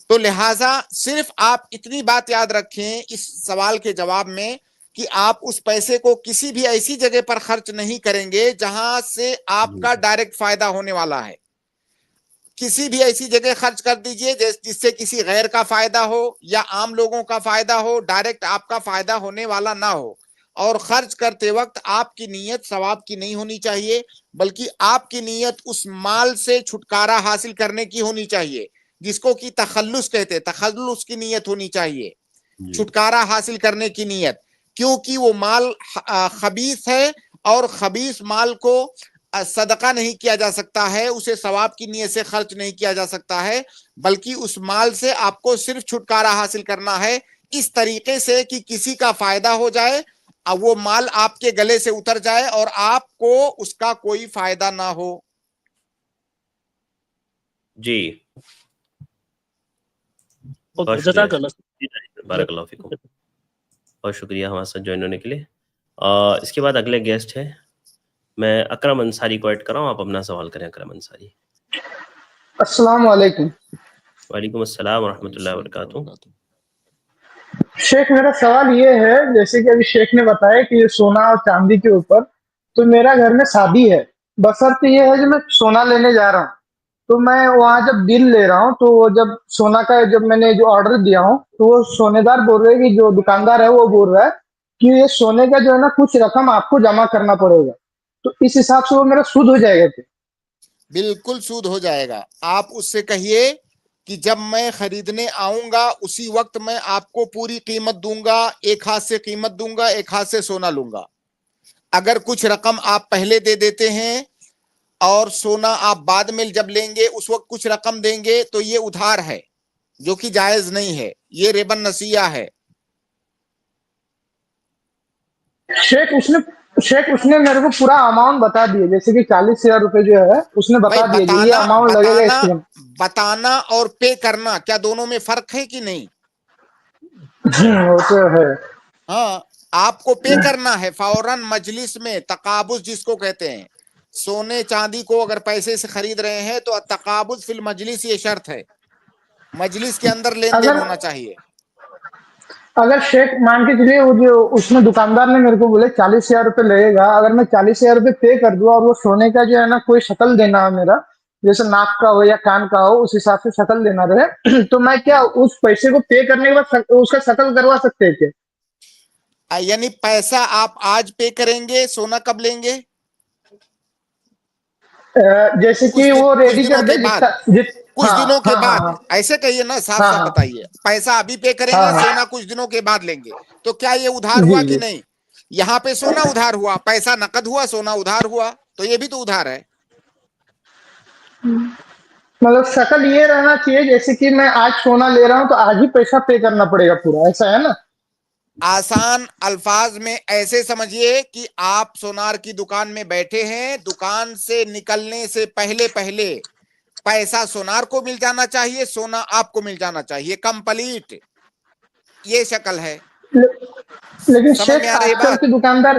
[SPEAKER 3] تو لہٰذا صرف آپ اتنی بات یاد رکھیں اس سوال کے جواب میں کہ آپ اس پیسے کو کسی بھی ایسی جگہ پر خرچ نہیں کریں گے جہاں سے آپ کا ڈائریکٹ فائدہ ہونے والا ہے۔ کسی بھی ایسی جگہ خرچ کر دیجئے جس سے کسی غیر کا فائدہ ہو یا عام لوگوں کا فائدہ ہو، ڈائریکٹ آپ کا فائدہ ہونے والا نہ ہو۔ اور خرچ کرتے وقت آپ کی نیت ثواب کی نہیں ہونی چاہیے، بلکہ آپ کی نیت اس مال سے چھٹکارا حاصل کرنے کی ہونی چاہیے، جس کو کہ تخلص کہتے، تخلص کی نیت ہونی چاہیے، چھٹکارا حاصل کرنے کی نیت، کیونکہ وہ مال خبیث ہے اور خبیث مال کو صدقہ نہیں کیا جا سکتا ہے، اسے ثواب کی نیت سے خرچ نہیں کیا جا سکتا ہے، بلکہ اس مال سے آپ کو صرف چھٹکارا حاصل کرنا ہے اس طریقے سے کہ کسی کا فائدہ ہو جائے، وہ مال آپ کے گلے سے اتر جائے اور آپ کو اس کا کوئی فائدہ نہ ہو۔
[SPEAKER 2] جی بہت
[SPEAKER 10] جزاک
[SPEAKER 2] شکریہ،
[SPEAKER 10] اللہ.
[SPEAKER 2] بارک اللہ فیکم، بہت شکریہ ہمارے ساتھ جوائن ہونے کے لیے. اس کے بعد اگلے گیسٹ ہے، میں اکرم انصاری کو ایڈ کر رہا ہوں. آپ اپنا سوال کریں اکرم انصاری.
[SPEAKER 11] السلام علیکم.
[SPEAKER 2] وعلیکم السلام ورحمۃ اللہ وبرکاتہ.
[SPEAKER 11] شیخ میرا سوال یہ ہے، جیسے کہ ابھی شیخ نے بتایا کہ یہ سونا اور چاندی کے اوپر، تو میرا گھر میں شادی ہے، بشرط یہ ہے کہ میں سونا لینے جا رہا ہوں، تو میں وہاں جب بل لے رہا ہوں تو جب سونا کا جب میں نے جو آرڈر دیا ہوں تو وہ سونے دار بول رہے کہ جو دکاندار ہے وہ بول رہا ہے کہ یہ سونے کا جو ہے نا کچھ رقم آپ کو جمع کرنا پڑے گا، تو اس حساب سے وہ میرا سود ہو جائے گا کہ
[SPEAKER 3] بالکل سود ہو جائے گا. آپ اس سے کہیے کہ جب میں خریدنے آؤں گا اسی وقت میں آپ کو پوری قیمت دوں گا، ایک ہاتھ سے قیمت دوں گا، ایک ہاتھ سے سونا لوں گا. اگر کچھ رقم آپ پہلے دے دیتے ہیں اور سونا آپ بعد میں جب لیں گے اس وقت کچھ رقم دیں گے تو یہ ادھار ہے، جو کہ جائز نہیں ہے، یہ ربا نسیہ ہے.
[SPEAKER 11] شیخ اس نے میرے کو پورا اماؤنٹ بتا دیا، جیسے کہ 40,000 روپے جو ہے اس نے بتا
[SPEAKER 3] بھائی
[SPEAKER 11] دیا یہ اماؤنٹ لگے گا اس کے.
[SPEAKER 3] بتانا اور پے کرنا کیا دونوں میں فرق ہے کہ نہیں؟
[SPEAKER 11] وہ تو ہے.
[SPEAKER 3] ہاں، آپ کو پے کرنا ہے فوراً مجلس میں. تقابض جس کو کہتے ہیں، سونے چاندی کو اگر پیسے سے خرید رہے ہیں تو تقابض فی المجلس یہ شرط ہے، مجلس کے اندر لین دین ہونا چاہیے.
[SPEAKER 11] اگر شیخ مان کے چلیے وہ جو اس میں دکاندار نے میرے کو بولے 40,000 روپے لگے گا، اگر میں 40,000 روپے پے کر دوں اور وہ سونے کا جو ہے نا کوئی شکل دینا ہے میرا، جیسے ناک کا ہو یا کان کا ہو، اس حساب سے شکل دینا رہے، تو میں کیا اس پیسے کو پے کرنے کے بعد اس کا شکل کروا سکتے ہیں کیا؟
[SPEAKER 3] یعنی پیسہ آپ آج پے کریں گے، سونا کب لیں گے؟
[SPEAKER 11] جیسے کہ وہ ریڈی کر دے
[SPEAKER 3] کچھ دنوں کے بعد. ایسے کہیے نا، صاف صاف بتائیے. پیسہ ابھی پے کریں گے، سونا کچھ دنوں کے بعد لیں گے، تو کیا یہ ادھار ہوا کہ نہیں؟ یہاں پہ سونا ادھار ہوا، پیسہ نقد ہوا، سونا ادھار ہوا، تو یہ بھی تو ادھار ہے.
[SPEAKER 11] مطلب شکل یہ رہنا چاہیے جیسے کہ میں آج سونا لے رہا ہوں تو آج ہی پیسہ پے کرنا پڑے گا پورا، ایسا ہے نا؟
[SPEAKER 3] آسان الفاظ میں ایسے سمجھیے کہ آپ سونار کی دکان میں بیٹھے ہیں، دکان سے نکلنے سے پہلے پیسہ سونار کو مل جانا چاہیے، سونا آپ کو مل جانا چاہیے، کمپلیٹ. یہ شکل ہے.
[SPEAKER 11] لیکن
[SPEAKER 3] سمجھ میں
[SPEAKER 11] شیخ
[SPEAKER 3] آ رہی
[SPEAKER 11] آج کل
[SPEAKER 3] بات؟
[SPEAKER 11] کی دکاندار،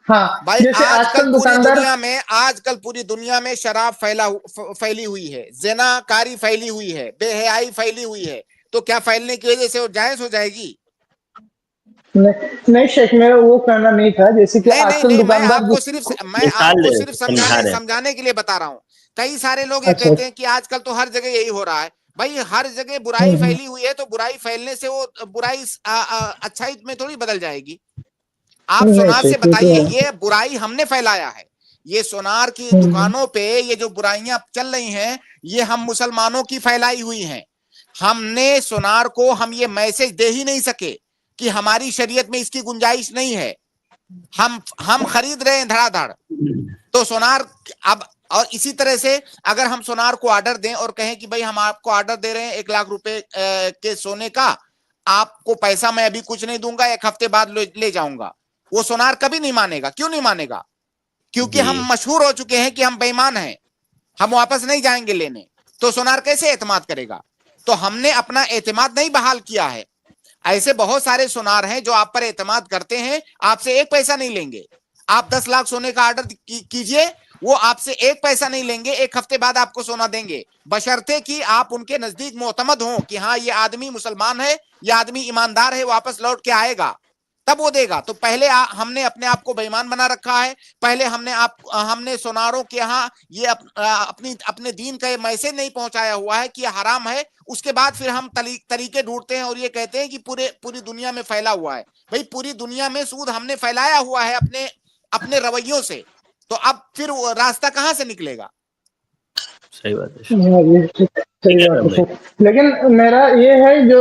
[SPEAKER 11] ہاں
[SPEAKER 3] بھائی
[SPEAKER 11] جیسے
[SPEAKER 3] آج کل پوری دنیا میں شراب پھیلی ہوئی ہے، زنا کاری پھیلی ہوئی ہے، بے حیائی پھیلی ہوئی ہے، تو کیا پھیلنے کی وجہ سے وہ جائز ہو جائے گی؟
[SPEAKER 11] نہیں شیخ، میرا وہ کہنا نہیں تھا، جیسے کہ آج کل
[SPEAKER 3] نہیں، میں
[SPEAKER 11] دکاندار
[SPEAKER 3] آپ کو صرف سمجھانے کے لیے بتا رہا ہوں. کئی سارے لوگ یہ کہتے ہیں کہ آج کل تو ہر جگہ یہی ہو رہا ہے. بھائی ہر جگہ برائی پھیلی ہوئی ہے تو برائی پھیلنے سے وہ برائی اچھائی میں تھوڑی بدل جائے گی. آپ سونار سے بتائیے، یہ برائی ہم نے پھیلایا ہے. یہ سونار کی دکانوں پہ یہ جو برائیاں چل رہی ہیں یہ ہم مسلمانوں کی پھیلائی ہوئی ہیں. ہم نے سونار کو ہم یہ میسج دے ہی نہیں سکے کہ ہماری شریعت میں اس کی گنجائش نہیں ہے. ہم خرید رہے ہیں دھڑا دھڑ. تو سونار اب، اور اسی طرح سے اگر ہم سونار کو آرڈر دیں اور کہیں کہ بھئی ہم آپ کو آرڈر دے رہے ہیں 1,00,000 روپے کے سونے کا، آپ کو پیسہ میں ابھی کچھ نہیں دوں گا، 1 ہفتے بعد لے جاؤں گا، وہ سونار کبھی نہیں مانے گا. کیوں نہیں مانے گا؟ کیونکہ ہم مشہور ہو چکے ہیں کہ ہم بے ایمان ہیں، ہم واپس نہیں جائیں گے لینے. تو سونار کیسے اعتماد کرے گا؟ تو ہم نے اپنا اعتماد نہیں بحال کیا ہے. ایسے بہت سارے سونار ہیں جو آپ پر اعتماد کرتے ہیں، آپ سے 1 پیسہ نہیں لیں گے. آپ 10 لاکھ سونے کا آرڈر کیجئے، وہ آپ سے 1 پیسہ نہیں لیں گے، 1 ہفتے بعد آپ کو سونا دیں گے، بشرطے کہ آپ ان کے نزدیک معتمد ہوں کہ ہاں یہ آدمی مسلمان ہے، یہ آدمی ایماندار ہے، واپس لوٹ کے آئے گا، تب وہ دے گا. تو پہلے ہم نے اپنے آپ کو بے ایمان بنا رکھا ہے. پہلے ہم نے سوناروں کے ہاں یہ اپنے دین کا یہ میسج نہیں پہنچایا ہوا ہے کہ یہ حرام ہے. اس کے بعد پھر ہم طریقے ڈھونڈتے ہیں اور یہ کہتے ہیں کہ پوری دنیا میں پھیلا ہوا ہے. بھئی پوری دنیا میں سود ہم نے پھیلایا ہوا ہے اپنے رویوں سے، تو اب پھر راستہ کہاں سے نکلے گا؟
[SPEAKER 2] صحیح بات ہے.
[SPEAKER 11] لیکن میرا یہ ہے جو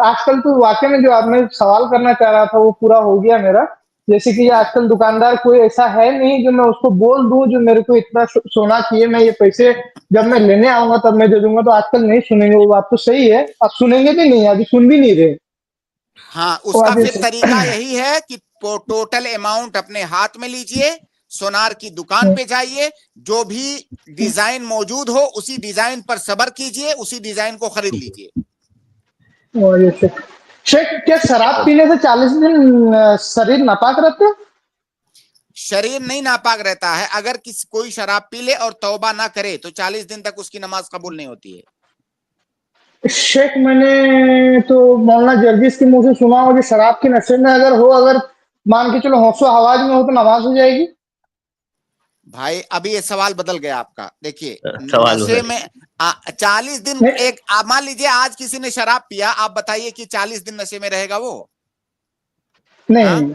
[SPEAKER 11] آج کل تو واقعی میں جو آپ نے سوال کرنا چاہ رہا تھا وہ پورا ہو گیا میرا. جیسے کہ آج کل دکاندار کوئی ایسا ہے نہیں جو میں اس کو بول دوں جو میرے کو اتنا سونا چاہیے، میں یہ پیسے جب میں لینے آؤں گا تب میں دے دوں گا. تو آج کل نہیں سنیں گے، وہ بات تو صحیح ہے، اب سنیں گے بھی نہیں، ابھی سن بھی نہیں رہے.
[SPEAKER 3] ہاں، اس کا پھر طریقہ یہی ہے کہ ٹوٹل اماؤنٹ اپنے ہاتھ میں لیجئے، سونار کی دکان پہ جائیے، جو بھی ڈیزائن موجود ہو اسی ڈیزائن پر صبر کیجئے، اسی ڈیزائن کو خرید لیجئے.
[SPEAKER 11] और ये शेख शेख क्या शराब पीने से 40 दिन शरीर नापाक रहते हैं?
[SPEAKER 3] शरीर नहीं नापाक रहता है, अगर कोई शराब पी ले और तौबा ना करे तो 40 दिन तक उसकी नमाज कबूल नहीं होती है।
[SPEAKER 11] शेख मैंने तो मौलाना जर्जिस के मुंह से सुना हो कि शराब के नशे में अगर हो, अगर मान के चलो होशो हवाज में हो तो नमाज हो जाएगी।
[SPEAKER 3] भाई अभी ये सवाल बदल गया आपका। देखिए
[SPEAKER 2] सवाल
[SPEAKER 3] नशे
[SPEAKER 2] बदल
[SPEAKER 3] में 40 दिन एक मान लीजिए आज किसी ने शराब पिया, आप बताइए कि 40 दिन नशे में रहेगा वो?
[SPEAKER 11] नहीं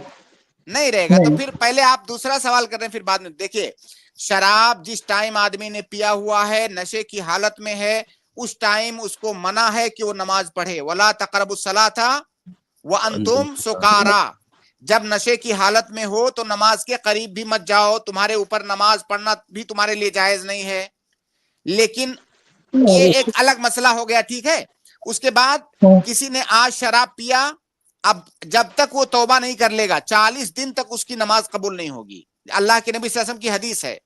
[SPEAKER 3] नहीं रहेगा। तो फिर पहले आप दूसरा सवाल कर रहे हैं, फिर बाद में देखिए शराब जिस टाइम आदमी ने पिया हुआ है, नशे की हालत में है, उस टाइम उसको मना है कि वो नमाज पढ़े। वला तक़रबुस सलाता व अंतुम सुकारा। जब नशे की हालत में हो तो नमाज के करीब भी मत जाओ, तुम्हारे ऊपर नमाज पढ़ना भी तुम्हारे लिए जायज नहीं है। लेकिन ये एक अलग मसला हो गया, ठीक है। उसके बाद किसी ने आज शराब पिया, अब जब तक वो तौबा नहीं कर लेगा 40 दिन तक उसकी नमाज कबूल नहीं होगी। अल्लाह के नबी सल्लल्लाहु अलैहि वसल्लम की हदीस है।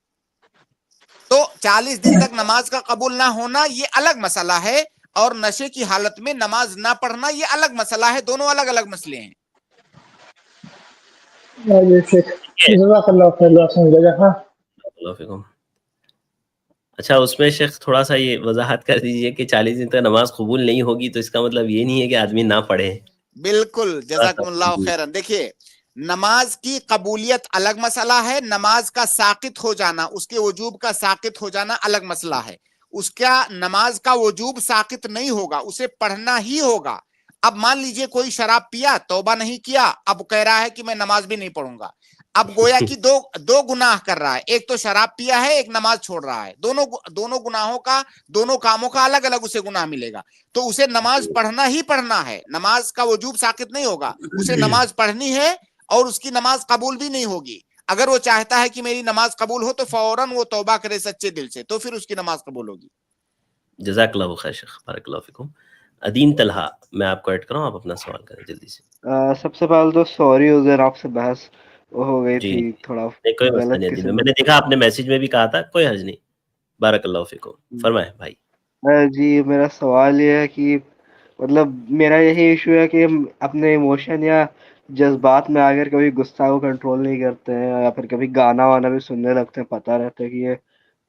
[SPEAKER 3] तो 40 दिन तक नमाज का कबूल ना होना ये अलग मसला है, और नशे की हालत में नमाज ना पढ़ना ये अलग मसला है। दोनों अलग अलग मसले हैं।
[SPEAKER 2] अच्छा, उसमें शेख थोड़ा सा ये वजाहत कर दीजिए कि 40 दिन तक नमाज कबूल नहीं होगी तो इसका मतलब ये नहीं है कि आदमी ना पढ़े।
[SPEAKER 3] बिल्कुल, जज़ाकुमुल्लाह खैरन। देखिए नमाज की कबूलियत अलग मसला है, नमाज का साकित हो जाना, उसके वजूब का साकित हो जाना अलग मसला है। उसका नमाज का वजूब साकित नहीं होगा, उसे पढ़ना ही होगा। अब मान लीजिए कोई शराब पिया, तौबा नहीं किया, अब कह रहा है कि मैं नमाज भी नहीं पढ़ूंगा। अब गोया कि दो गुनाह कर रहा है, एक तो शराब पिया है, एक नमाज छोड़ रहा है। दोनों गुनाहों का, दोनों कामों का अलग अलग उसे गुनाह मिलेगा। तो उसे नमाज पढ़ना ही पढ़ना है, नमाज का वजूब साकित नहीं होगा, उसे नमाज पढ़नी है और उसकी नमाज कबूल भी नहीं होगी। अगर वो चाहता है कि मेरी नमाज कबूल हो तो फौरन वो तौबा करे सच्चे दिल से, तो फिर उसकी नमाज कबूल होगी।
[SPEAKER 2] जज़ाकल्लाहु खैर शेख, बारकल्लाहु फिकुम। अदीन तलहा, मैं आपको ऐड कराऊं, आप अपना सवाल करें जल्दी से।
[SPEAKER 8] सबसे पहले तो सॉरी उधर आपसे बहस हो गई
[SPEAKER 2] जी,
[SPEAKER 8] थी, थोड़ा
[SPEAKER 2] नहीं कोई मसला
[SPEAKER 8] गलत
[SPEAKER 2] नहीं
[SPEAKER 8] किस्म
[SPEAKER 2] अदीन, मैंने देखा आपने मैसेज में भी कहा था, कोई हर्ज नहीं। बारकल्लाहु फिकुम, फरमाएं भाई।
[SPEAKER 8] जी मेरा सवाल ये है कि मतलब मेरा यही इशू है कि हम अपने इमोशन या जज्बात में आकर कभी गुस्सा को कंट्रोल नहीं करते हैं, या फिर कभी गाना वाना भी सुनने लगते हैं, पता रहता है कि ये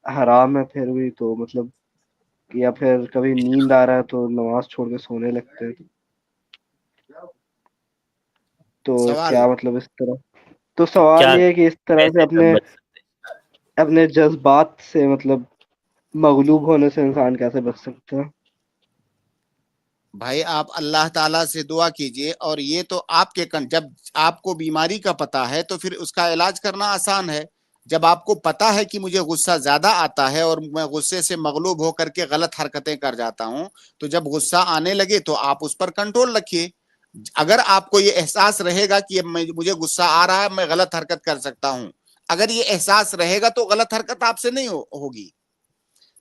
[SPEAKER 8] हराम है, फिर भी तो मतलब, या फिर कभी नींद आ रहा है तो नमाज छोड़ के सोने लगते हैं। तो क्या मतलब इस तरह, तो सवाल ये है कि इस तरह से अपने जज्बात से मतलब मगलूब होने से इंसान कैसे बच सकता है?
[SPEAKER 3] भाई आप अल्लाह ताला से दुआ कीजिए, और ये तो आपके जब आपको बीमारी का पता है तो फिर उसका इलाज करना आसान है। जब आपको पता है कि मुझे गुस्सा ज्यादा आता है और मैं गुस्से से मगलूब होकर के गलत हरकतें कर जाता हूं, तो जब गुस्सा आने लगे तो आप उस पर कंट्रोल रखिए। अगर आपको ये एहसास रहेगा कि मुझे गुस्सा आ रहा है, मैं गलत हरकत कर सकता हूं, अगर ये एहसास रहेगा तो गलत हरकत आपसे नहीं होगी।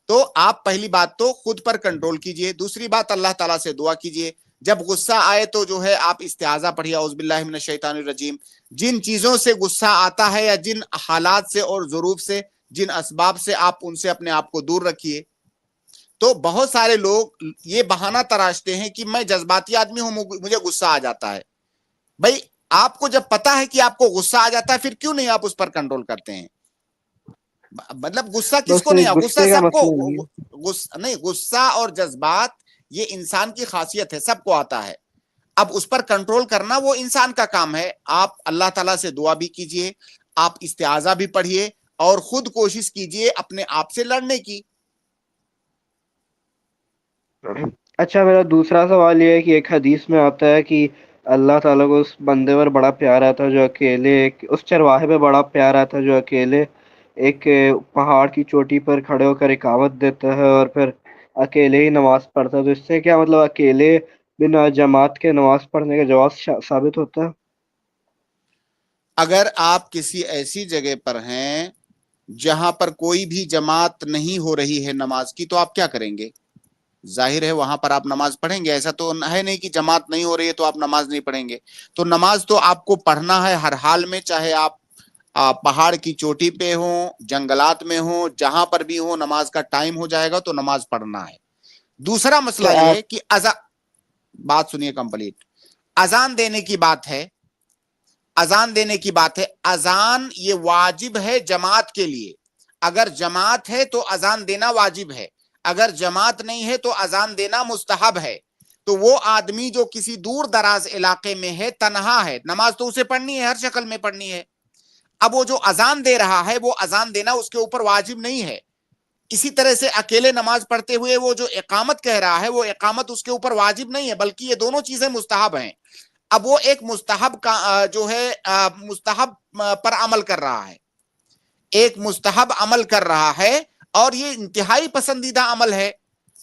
[SPEAKER 3] तो आप पहली बात तो खुद पर कंट्रोल कीजिए। दूसरी बात, अल्लाह ताला से दुआ कीजिए। जब गुस्सा आए तो जो है आप इस्तिआज़ा पढ़िए, औज़ बिल्लाहि मिनश शैतानिर रजीम। जिन चीजों से गुस्सा आता है या जिन हालात से और ज़ुरूफ से, जिन असबाब से, आप उनसे अपने आप को दूर रखिए। तो बहुत सारे लोग ये बहाना तराशते हैं कि मैं जज्बाती आदमी हूं, मुझे गुस्सा आ जाता है। भाई आपको जब पता है कि आपको गुस्सा आ जाता है, फिर क्यों नहीं आप उस पर कंट्रोल करते हैं? मतलब गुस्सा किसको नहीं, गुस्सा सबको, गुस्सा नहीं, गुस्सा और जज्बात ये इंसान की खासियत है, सबको आता है। अब उस पर कंट्रोल करना वो इंसान का काम है। आप अल्लाह ताला से दुआ भी कीजिए, आप इस्तिआज़ा भी पढ़िए, और खुद कोशिश कीजिए अपने आप से लड़ने की।
[SPEAKER 8] अच्छा, मेरा दूसरा सवाल ये है कि एक हदीस में आता है कि अल्लाह ताला को उस बंदे पर बड़ा प्यार आता है जो अकेले, उस चरवाहे पे बड़ा प्यार आता है जो अकेले एक पहाड़ की चोटी पर खड़े होकर इकामत देता है और फिर अकेले ही नमाज पढ़ता है। तो इससे क्या मतलब अकेले बिना जमात के नमाज पढ़ने का जवाब साबित होता है?
[SPEAKER 3] अगर आप किसी ऐसी जगह पर हैं जहां पर कोई भी जमात नहीं हो रही है नमाज की, तो आप क्या करेंगे? जाहिर है वहां पर आप नमाज पढ़ेंगे। ऐसा तो है नहीं कि जमात नहीं हो रही है तो आप नमाज नहीं पढ़ेंगे। तो नमाज तो आपको पढ़ना है हर हाल में, चाहे आप पहाड़ की चोटी पे हो, जंगलात में हो, जहां पर भी हो, नमाज का टाइम हो जाएगा तो नमाज पढ़ना है। दूसरा मसला यह है कि बात सुनिए कंप्लीट। अजान देने की बात है, अजान देने की बात है। अजान ये वाजिब है जमात के लिए। अगर जमात है तो अजान देना वाजिब है, अगर जमात नहीं है तो अजान देना मुस्तहब है। तो वो आदमी जो किसी दूर दराज इलाके में है, तन्हा है, नमाज तो उसे पढ़नी है, हर शक्ल में पढ़नी है। अब वो जो अजान दे रहा है, वो अजान देना उसके ऊपर वाजिब नहीं है। इसी तरह से अकेले नमाज पढ़ते हुए वो जो इकामत कह रहा है, वो इकामत उसके ऊपर वाजिब नहीं है, बल्कि ये दोनों चीजें मुस्तहब हैं। अब वो एक मुस्तहब का जो है मुस्तहब पर अमल कर रहा है, एक मुस्तहब अमल कर रहा है, और ये इंतहाई पसंदीदा अमल है।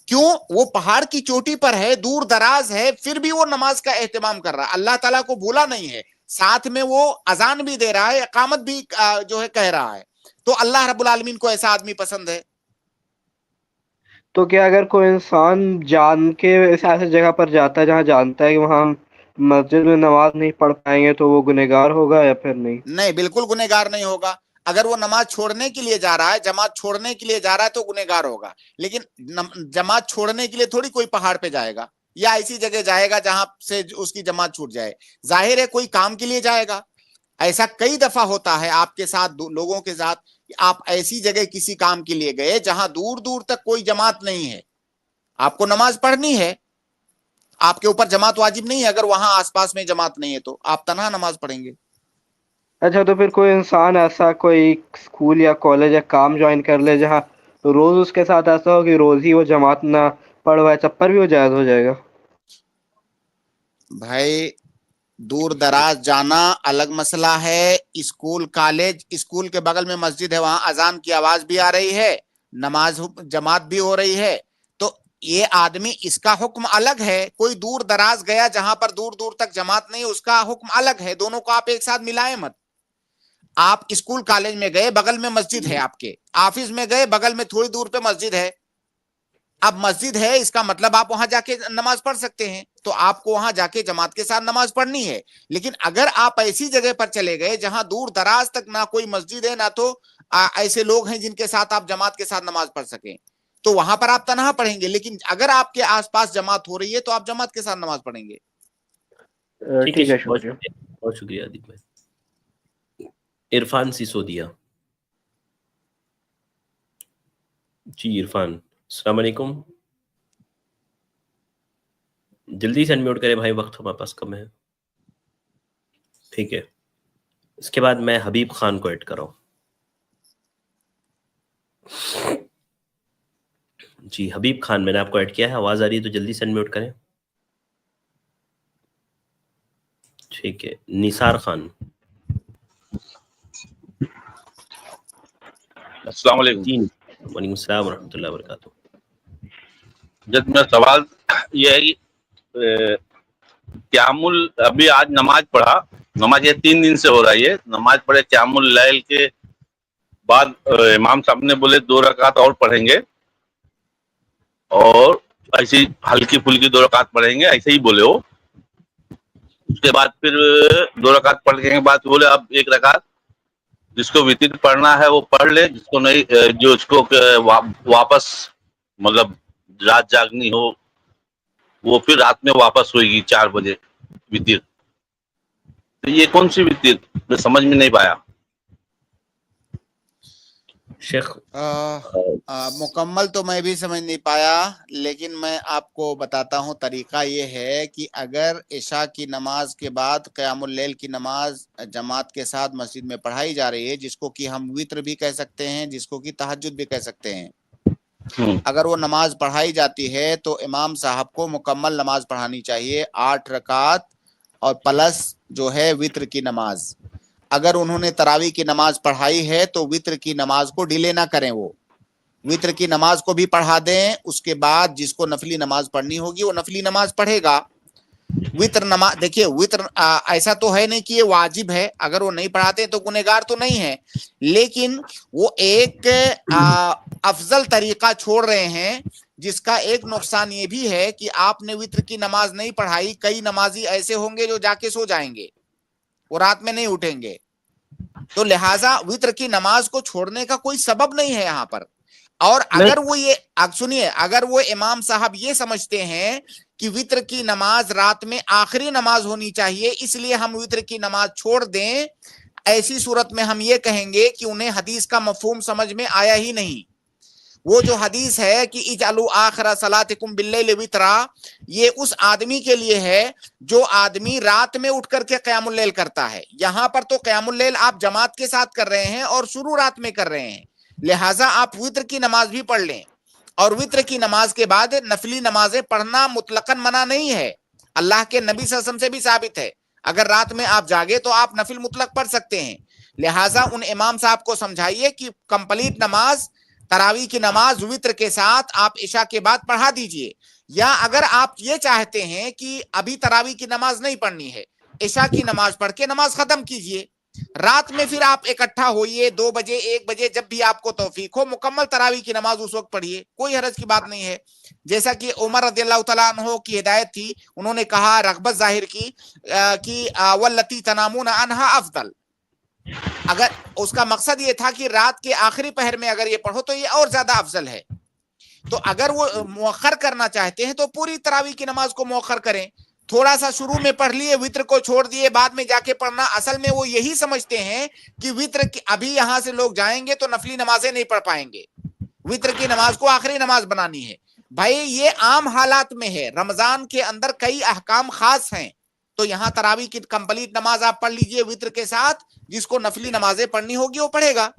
[SPEAKER 3] क्यों? वो पहाड़ की चोटी पर है, दूर दराज है, फिर भी वो नमाज का एहतमाम कर रहा है, अल्लाह ताला को भूला नहीं है, साथ में वो अजान भी दे रहा है, इकामत भी जो है कह रहा है। तो अल्लाह रब्बुल आलमीन को ऐसा आदमी पसंद है।
[SPEAKER 8] तो क्या अगर कोई इंसान जान के ऐसे जगह पर जाता है जहाँ जानता है कि वहाँ हम मस्जिद में नमाज नहीं पढ़ पाएंगे, तो वो गुनहगार होगा या फिर नहीं?
[SPEAKER 3] नहीं, बिल्कुल गुनहगार नहीं होगा। अगर वो नमाज छोड़ने के लिए जा रहा है, जमात छोड़ने के लिए जा रहा है, तो गुनहगार होगा। लेकिन जमात छोड़ने के लिए थोड़ी कोई पहाड़ पे जाएगा या ऐसी जगह जाएगा जहां से उसकी जमात छूट जाए। जाहिर है कोई काम के लिए जाएगा। ऐसा कई दफा होता है आपके साथ, लोगों के साथ, आप ऐसी जगह किसी काम के लिए गए जहां दूर दूर तक कोई जमात नहीं है, आपको नमाज पढ़नी है, आपके ऊपर जमात वाजिब नहीं है। अगर वहां आसपास में जमात नहीं है तो आप तन्हा नमाज पढ़ेंगे।
[SPEAKER 8] अच्छा, तो फिर कोई इंसान ऐसा कोई स्कूल या कॉलेज या काम ज्वाइन कर ले जहाँ रोज उसके साथ ऐसा हो कि रोज ही वो जमात ना पढ़वाए, तब पर भी वो जायज हो जाएगा?
[SPEAKER 3] भाई दूर दराज जाना अलग मसला है। स्कूल कॉलेज, स्कूल के बगल में मस्जिद है, वहां अजान की आवाज भी आ रही है, नमाज जमात भी हो रही है, तो ये आदमी, इसका हुक्म अलग है। कोई दूर दराज गया जहां पर दूर दूर तक जमात नहीं, उसका हुक्म अलग है। दोनों को आप एक साथ मिलाएं मत। आप स्कूल कॉलेज में गए, बगल में मस्जिद है, आपके ऑफिस में गए, बगल में थोड़ी दूर पे मस्जिद है। अब मस्जिद है, इसका मतलब आप वहां जाके नमाज पढ़ सकते हैं, तो आपको वहां जाके जमात के साथ नमाज पढ़नी है। लेकिन अगर आप ऐसी जगह पर चले गए जहां दूर दराज तक ना कोई मस्जिद है, ना तो ऐसे लोग हैं जिनके साथ आप जमात के साथ नमाज पढ़ सकें, तो वहां पर आप तनहा पढ़ेंगे। लेकिन अगर आपके आसपास जमात हो रही है तो आप जमात के साथ नमाज पढ़ेंगे।
[SPEAKER 8] ठीक है, शुक्रिया।
[SPEAKER 2] बहुत शुक्रिया आदिब भाई। इरफान सिसोदिया जी। इरफान, अस्सलाम वालेकुम। जल्दी से अनम्यूट करें भाई, वक्त हमारे पास कम है। ठीक है, इसके बाद मैं हबीब खान को ऐड कर रहा हूं। जी हबीब खान, मैंने आपको ऐड किया है, आवाज आ रही है तो जल्दी से अनम्यूट करें। ठीक है, निसार खान।
[SPEAKER 12] अस्सलाम वालेकुम।
[SPEAKER 2] जी वालेकुम सलाम व रहमतुल्लाहि व बरकातुहू।
[SPEAKER 12] जब मेरा सवाल ये है कि क़यामुल, अभी आज नमाज पढ़ा, नमाज ये 3 दिन से हो रहा है, ये नमाज पढ़े क़यामुल लैल के बाद इमाम साहब ने बोले 2 रकात और पढ़ेंगे और ऐसी हल्की फुल्की 2 रकात पढ़ेंगे, ऐसे ही बोले वो। उसके बाद फिर 2 रकात पढ़ने के बाद बोले अब 1 रकात जिसको वितिर पढ़ना है वो पढ़ ले, जिसको नहीं, जो उसको वापस मतलब रात जागनी हो वो फिर रात में वापस होगी 4 बजे वितिर। तो ये कौन सी वितिर, मैं समझ में नहीं पाया।
[SPEAKER 2] शेख
[SPEAKER 3] मुकम्मल तो मैं भी समझ नहीं पाया, लेकिन मैं आपको बताता हूँ। तरीका ये है कि अगर इशा की नमाज के बाद क़यामुल लैल की नमाज जमात के साथ मस्जिद में पढ़ाई जा रही है, जिसको कि हम वित्र भी कह सकते हैं, जिसको कि तहज्जुद भी कह सकते हैं, अगर वो नमाज पढ़ाई जाती है तो इमाम साहब को मुकम्मल नमाज पढ़ानी चाहिए, 8 रकात और प्लस जो है वित्र की नमाज। अगर उन्होंने तरावी की नमाज पढ़ाई है तो वित्र की नमाज को डिले ना करें, वो वित्र की नमाज को भी पढ़ा दें। उसके बाद जिसको नफली नमाज पढ़नी होगी वो नफली नमाज पढ़ेगा। वित्र नमाज, देखिए वित्र ऐसा तो है नहीं कि ये वाजिब है, अगर वो नहीं पढ़ाते तो गुनहगार तो नहीं है, लेकिन वो एक अफजल तरीका छोड़ रहे हैं, जिसका एक नुकसान ये भी है कि आपने वित्र की नमाज नहीं पढ़ाई। कई नमाजी ऐसे होंगे जो जाके सो जाएंगे, वो रात में नहीं उठेंगे, तो लिहाजा वित्र की नमाज को छोड़ने का कोई सबब नहीं है यहाँ पर। اور اگر وہ یہ سنیے، اگر وہ امام صاحب یہ سمجھتے ہیں کہ وطر کی نماز رات میں آخری نماز ہونی چاہیے اس لیے ہم وطر کی نماز چھوڑ دیں، ایسی صورت میں ہم یہ کہیں گے کہ انہیں حدیث کا مفہوم سمجھ میں آیا ہی نہیں۔ وہ جو حدیث ہے کہ اجعلوا آخر صلاتکم باللیل وطرا، یہ اس آدمی کے لیے ہے جو آدمی رات میں اٹھ کر کے قیام اللیل کرتا ہے۔ یہاں پر تو قیام اللیل آپ جماعت کے ساتھ کر رہے ہیں اور شروع رات میں کر رہے ہیں، لہٰذا آپ وطر کی نماز بھی پڑھ لیں، اور وطر کی نماز کے بعد نفلی نمازیں پڑھنا مطلقاً منع نہیں ہے، اللہ کے نبی صلی اللہ علیہ وسلم سے بھی ثابت ہے، اگر رات میں آپ جاگے تو آپ نفل مطلق پڑھ سکتے ہیں۔ لہٰذا ان امام صاحب کو سمجھائیے کہ کمپلیٹ نماز، تراویح کی نماز وطر کے ساتھ آپ عشاء کے بعد پڑھا دیجئے، یا اگر آپ یہ چاہتے ہیں کہ ابھی تراویح کی نماز نہیں پڑھنی ہے، عشاء کی نماز پڑھ کے نماز ختم کیجئے، رات میں پھر آپ اکٹھا ہوئیے 2 بجے 1 بجے جب بھی آپ کو توفیق ہو، مکمل تراویح کی نماز اس وقت پڑھیے، کوئی حرج کی بات نہیں ہے۔ جیسا کہ عمر رضی اللہ تعالیٰ عنہ کی ہدایت تھی، انہوں نے کہا، رغبت ظاہر کی کہ واللتی تنامون عنہا افضل، اگر اس کا مقصد یہ تھا کہ رات کے آخری پہر میں اگر یہ پڑھو تو یہ اور زیادہ افضل ہے، تو اگر وہ مؤخر کرنا چاہتے ہیں تو پوری تراویح کی نماز کو مؤخر کریں، تھوڑا سا شروع میں پڑھ لیے، وطر کو چھوڑ دیے، بعد میں جا کے پڑھنا۔ اصل میں وہ یہی سمجھتے ہیں کہ وطر ابھی یہاں سے لوگ جائیں گے تو نفلی نمازیں نہیں پڑھ پائیں گے، وطر کی نماز کو آخری نماز بنانی ہے۔ بھائی یہ عام حالات میں ہے، رمضان کے اندر کئی احکام خاص ہیں، تو یہاں تراویح کی کمپلیٹ نماز آپ پڑھ لیجئے وطر کے ساتھ، جس کو نفلی نمازیں پڑھنی ہوگی وہ پڑھے گا۔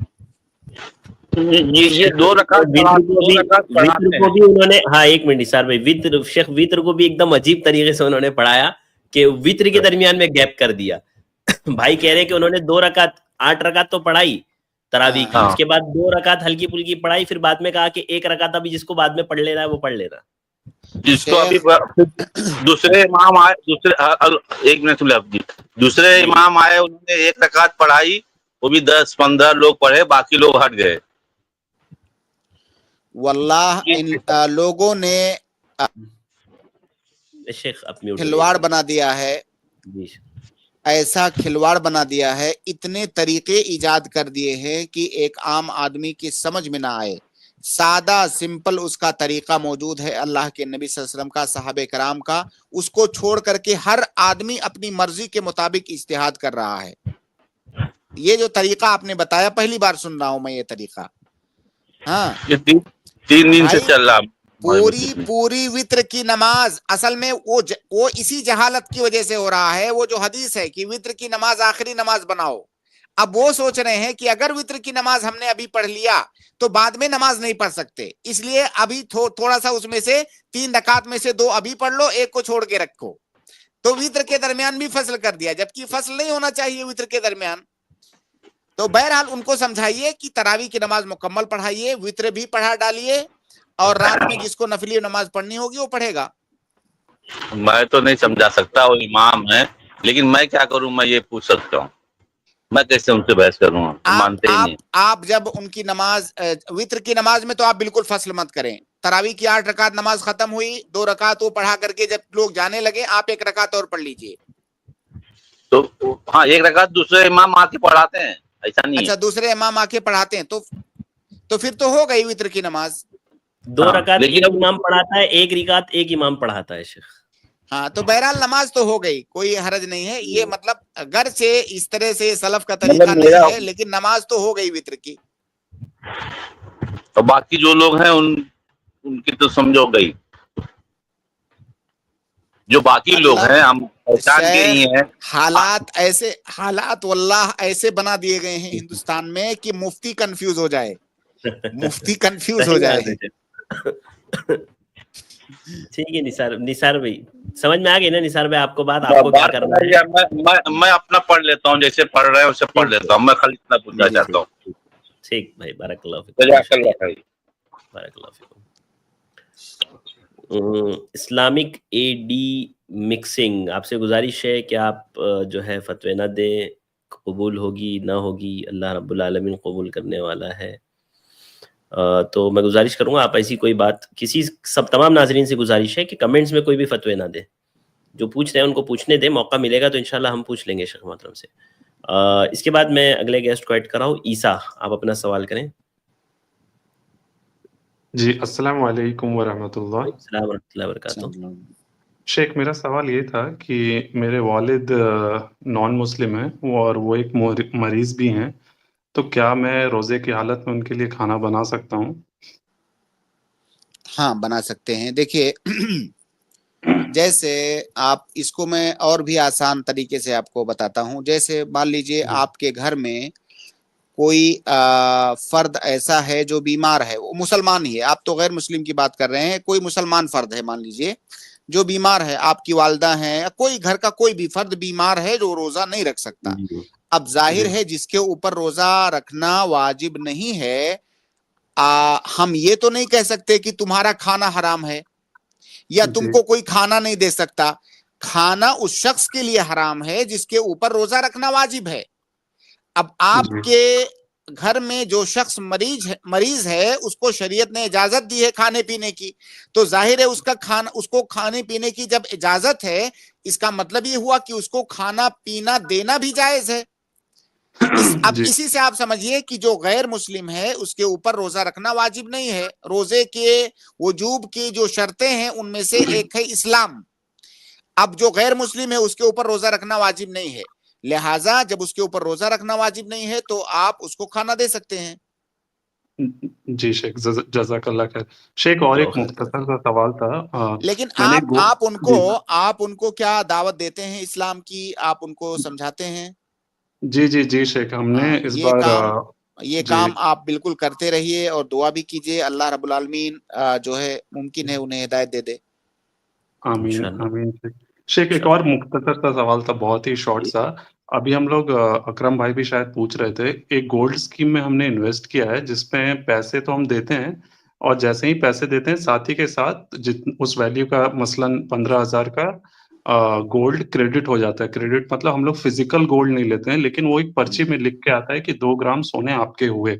[SPEAKER 12] یہ 2 رکعت
[SPEAKER 2] وطر کو بھی انہوں نے، ہاں ایک منٹ نثار بھائی، وطر شیخ وطر کو بھی ایک دم عجیب طریقے سے انہوں نے پڑھایا کہ وطر کے درمیان میں گیپ کر دیا۔ بھائی کہہ رہے کہ انہوں نے 2 رکعت 8 رکعت تو پڑھائی تراویح کی، اس کے بعد 2 رکعت ہلکی پھلکی پڑھائی، پھر بعد میں کہا کہ 1 رکعت ابھی جس کو بعد میں پڑھ لینا ہے وہ پڑھ لینا۔
[SPEAKER 12] جس کو ابھی دوسرے امام آئے، ایک منٹ سن لیں، دوسرے امام آئے، انہوں نے 1 رکعت پڑھائی، وہ بھی 10-15 لوگ پڑھے، باقی لوگ ہٹ گئے۔
[SPEAKER 3] واللہ ان لوگوں نے کھلواڑ بنا دیا ہے، ایسا کھلواڑ بنا دیا ہے، اتنے طریقے ایجاد کر دیے ہیں کہ ایک عام آدمی کی سمجھ میں نہ آئے۔ سادہ سمپل اس کا طریقہ موجود ہے، اللہ کے نبی صلی اللہ علیہ وسلم کا، صحابہ کرام کا، اس کو چھوڑ کر کے ہر آدمی اپنی مرضی کے مطابق اجتہاد کر رہا ہے۔ یہ جو طریقہ آپ نے بتایا پہلی بار سن رہا ہوں میں یہ طریقہ۔ ہاں
[SPEAKER 12] 3 دن سے چل رہا۔
[SPEAKER 3] پوری وطر کی نماز اصل میں وہ اسی جہالت کی وجہ سے ہو رہا ہے، وہ جو حدیث ہے کہ وطر کی نماز آخری نماز بناؤ، اب وہ سوچ رہے ہیں کہ اگر وطر کی نماز ہم نے ابھی پڑھ لیا تو بعد میں نماز نہیں پڑھ سکتے، اس لیے ابھی تھوڑا سا اس میں سے 3 رکعت میں سے 2 ابھی پڑھ لو، 1 کو چھوڑ کے رکھو، تو وطر کے درمیان بھی فصل کر دیا، جبکہ فصل نہیں ہونا چاہیے وطر کے درمیان۔ تو بہرحال ان کو سمجھائیے کہ تراویح کی نماز مکمل پڑھائیے، وطر بھی پڑھا ڈالیے، اور رات میں جس کو نفلی نماز پڑھنی ہوگی وہ پڑھے گا۔
[SPEAKER 12] میں تو نہیں سمجھا سکتا، وہ امام ہے، لیکن میں کیا کروں، میں یہ پوچھ سکتا ہوں، میں کیسے ان سے بحث کروں؟ مانتے ہی نہیں۔
[SPEAKER 3] آپ جب ان کی نماز وطر کی نماز میں تو آپ بالکل فصل مت کریں، تراویح کی 8 رکعت نماز ختم ہوئی، 2 رکعت وہ پڑھا کر کے جب لوگ جانے لگے آپ 1 رکعت اور پڑھ لیجئے۔
[SPEAKER 12] تو ہاں 1 رکعت دوسرے امام آ کے پڑھاتے ہیں، ایسا نہیں ہے۔
[SPEAKER 3] اچھا دوسرے امام آ کے پڑھاتے ہیں، تو پھر تو ہو گئی وطر کی نماز۔
[SPEAKER 2] 2 رکعت ایک امام پڑھاتا ہے، 1 رکعت ایک امام پڑھاتا ہے شیخ۔
[SPEAKER 3] ہاں تو بہرحال نماز تو ہو گئی، کوئی حرج نہیں ہے، یہ مطلب گھر سے اس طرح سے سلف کا طریقہ نہیں ہے، لیکن نماز تو ہو گئی وطر کی۔
[SPEAKER 12] اور باقی جو لوگ ہیں ان کی تو سمجھو گئی، جو باقی لوگ ہیں ہم پہچان کے ہی ہیں۔
[SPEAKER 3] حالات واللہ ایسے بنا دیے گئے ہیں ہندوستان میں کہ مفتی کنفیوز ہو جائے، مفتی کنفیوز ہو جائے۔
[SPEAKER 2] ٹھیک ہے نثار بھائی سمجھ میں آ گئی نا؟ نثار بھائی آپ کو بات، آپ کو کیا کرنا ہے؟
[SPEAKER 12] میں اپنا پڑھ لیتا ہوں، جیسے پڑھ رہے ہیں اسے پڑھ لیتا ہوں، میں خالی اتنا پوچھنا چاہتا ہوں۔
[SPEAKER 2] ٹھیک بھائی، بارک اللہ فیکم، بارک اللہ فیکم۔ اسلامک اے ڈی مکسنگ، آپ سے گزارش ہے کہ آپ جو ہے فتوی نہ دیں، قبول ہوگی نہ ہوگی اللہ رب العالمین قبول کرنے والا ہے۔ تو میں گزارش کروں گا آپ ایسی کوئی بات تمام ناظرین سے گزارش ہے کہ کمنٹس میں کوئی بھی فتوی نہ دیں، جو پوچھ رہے ہیں ان کو پوچھنے دیں، موقع ملے گا تو انشاءاللہ ہم پوچھ لیں گے شیخ محترم سے۔ اس کے بعد میں اگلے گیسٹ کو ایڈ کر رہا ہوں، عیسیٰ، آپ اپنا سوال کریں۔
[SPEAKER 13] जी, अस्सलाम वालेकुम वरहमतुल्लाह।
[SPEAKER 2] अस्सलाम वरहमतुल्लाहि वबरकातुहू।
[SPEAKER 13] शेख, मेरा सवाल ये था कि मेरे वालिद नॉन मुस्लिम हैं और वो एक मरीज़ भी हैं, तो क्या मैं रोज़े की हालत में उनके लिए खाना बना सकता हूँ?
[SPEAKER 3] हाँ, बना सकते हैं। देखिए जैसे आप इसको मैं और भी आसान तरीके से आपको बताता हूँ। जैसे मान लीजिए आपके घर में कोई फर्द ऐसा है जो बीमार है, वो मुसलमान ही है, आप तो गैर मुस्लिम की बात कर रहे हैं, कोई मुसलमान फर्द है मान लीजिए जो बीमार है, आपकी वालदा है, कोई घर का कोई भी फर्द बीमार है जो रोजा नहीं रख सकता। अब जाहिर है जिसके ऊपर रोजा रखना वाजिब नहीं है, हम ये तो नहीं कह सकते कि तुम्हारा खाना हराम है या तुमको कोई खाना नहीं दे सकता। खाना उस शख्स के लिए हराम है जिसके ऊपर रोजा रखना वाजिब है। अब आपके घर में जो शख्स मरीज है उसको शरीयत ने इजाजत दी है खाने पीने की, तो जाहिर है उसको खाने पीने की जब इजाजत है, इसका मतलब ये हुआ कि उसको खाना पीना देना भी जायज है। अब इसी से आप समझिए कि जो गैर मुस्लिम है उसके ऊपर रोजा रखना वाजिब नहीं है। रोजे के वजूब की जो शर्तें हैं उनमें से एक है इस्लाम। अब जो गैर मुस्लिम है उसके ऊपर रोजा रखना वाजिब नहीं है, लिहाजा जब उसके ऊपर रोजा रखना वाजिब नहीं है तो आप उसको खाना दे सकते हैं।
[SPEAKER 13] जी शेख, जज़ाकल्लाह खैर। शेख, और एक मुख्तसर सा सवाल था।
[SPEAKER 3] लेकिन
[SPEAKER 13] मैंने
[SPEAKER 3] आप उनको क्या दावत देते हैं इस्लाम की, आप उनको समझाते हैं?
[SPEAKER 13] जी शेख, हमने इस बार
[SPEAKER 3] ये काम आप बिल्कुल करते रहिए और दुआ भी कीजिए, अल्लाह रब्बुल आलमीन जो है मुमकिन है उन्हें हिदायत दे दे।
[SPEAKER 13] आमीन आमीन। शेख, एक और मुख्तसर सा सवाल था, बहुत ही शॉर्ट सा। अभी हम लोग अकरम भाई भी शायद पूछ रहे थे, एक गोल्ड स्कीम में हमने इन्वेस्ट किया है जिसमें पैसे तो हम देते हैं और जैसे ही पैसे देते हैं साथ ही के साथ उस वैल्यू का मसलन 15,000 का गोल्ड क्रेडिट हो जाता है। क्रेडिट मतलब हम लोग फिजिकल गोल्ड नहीं लेते हैं, लेकिन वो एक पर्ची में लिख के आता है कि 2 ग्राम सोने आपके हुए।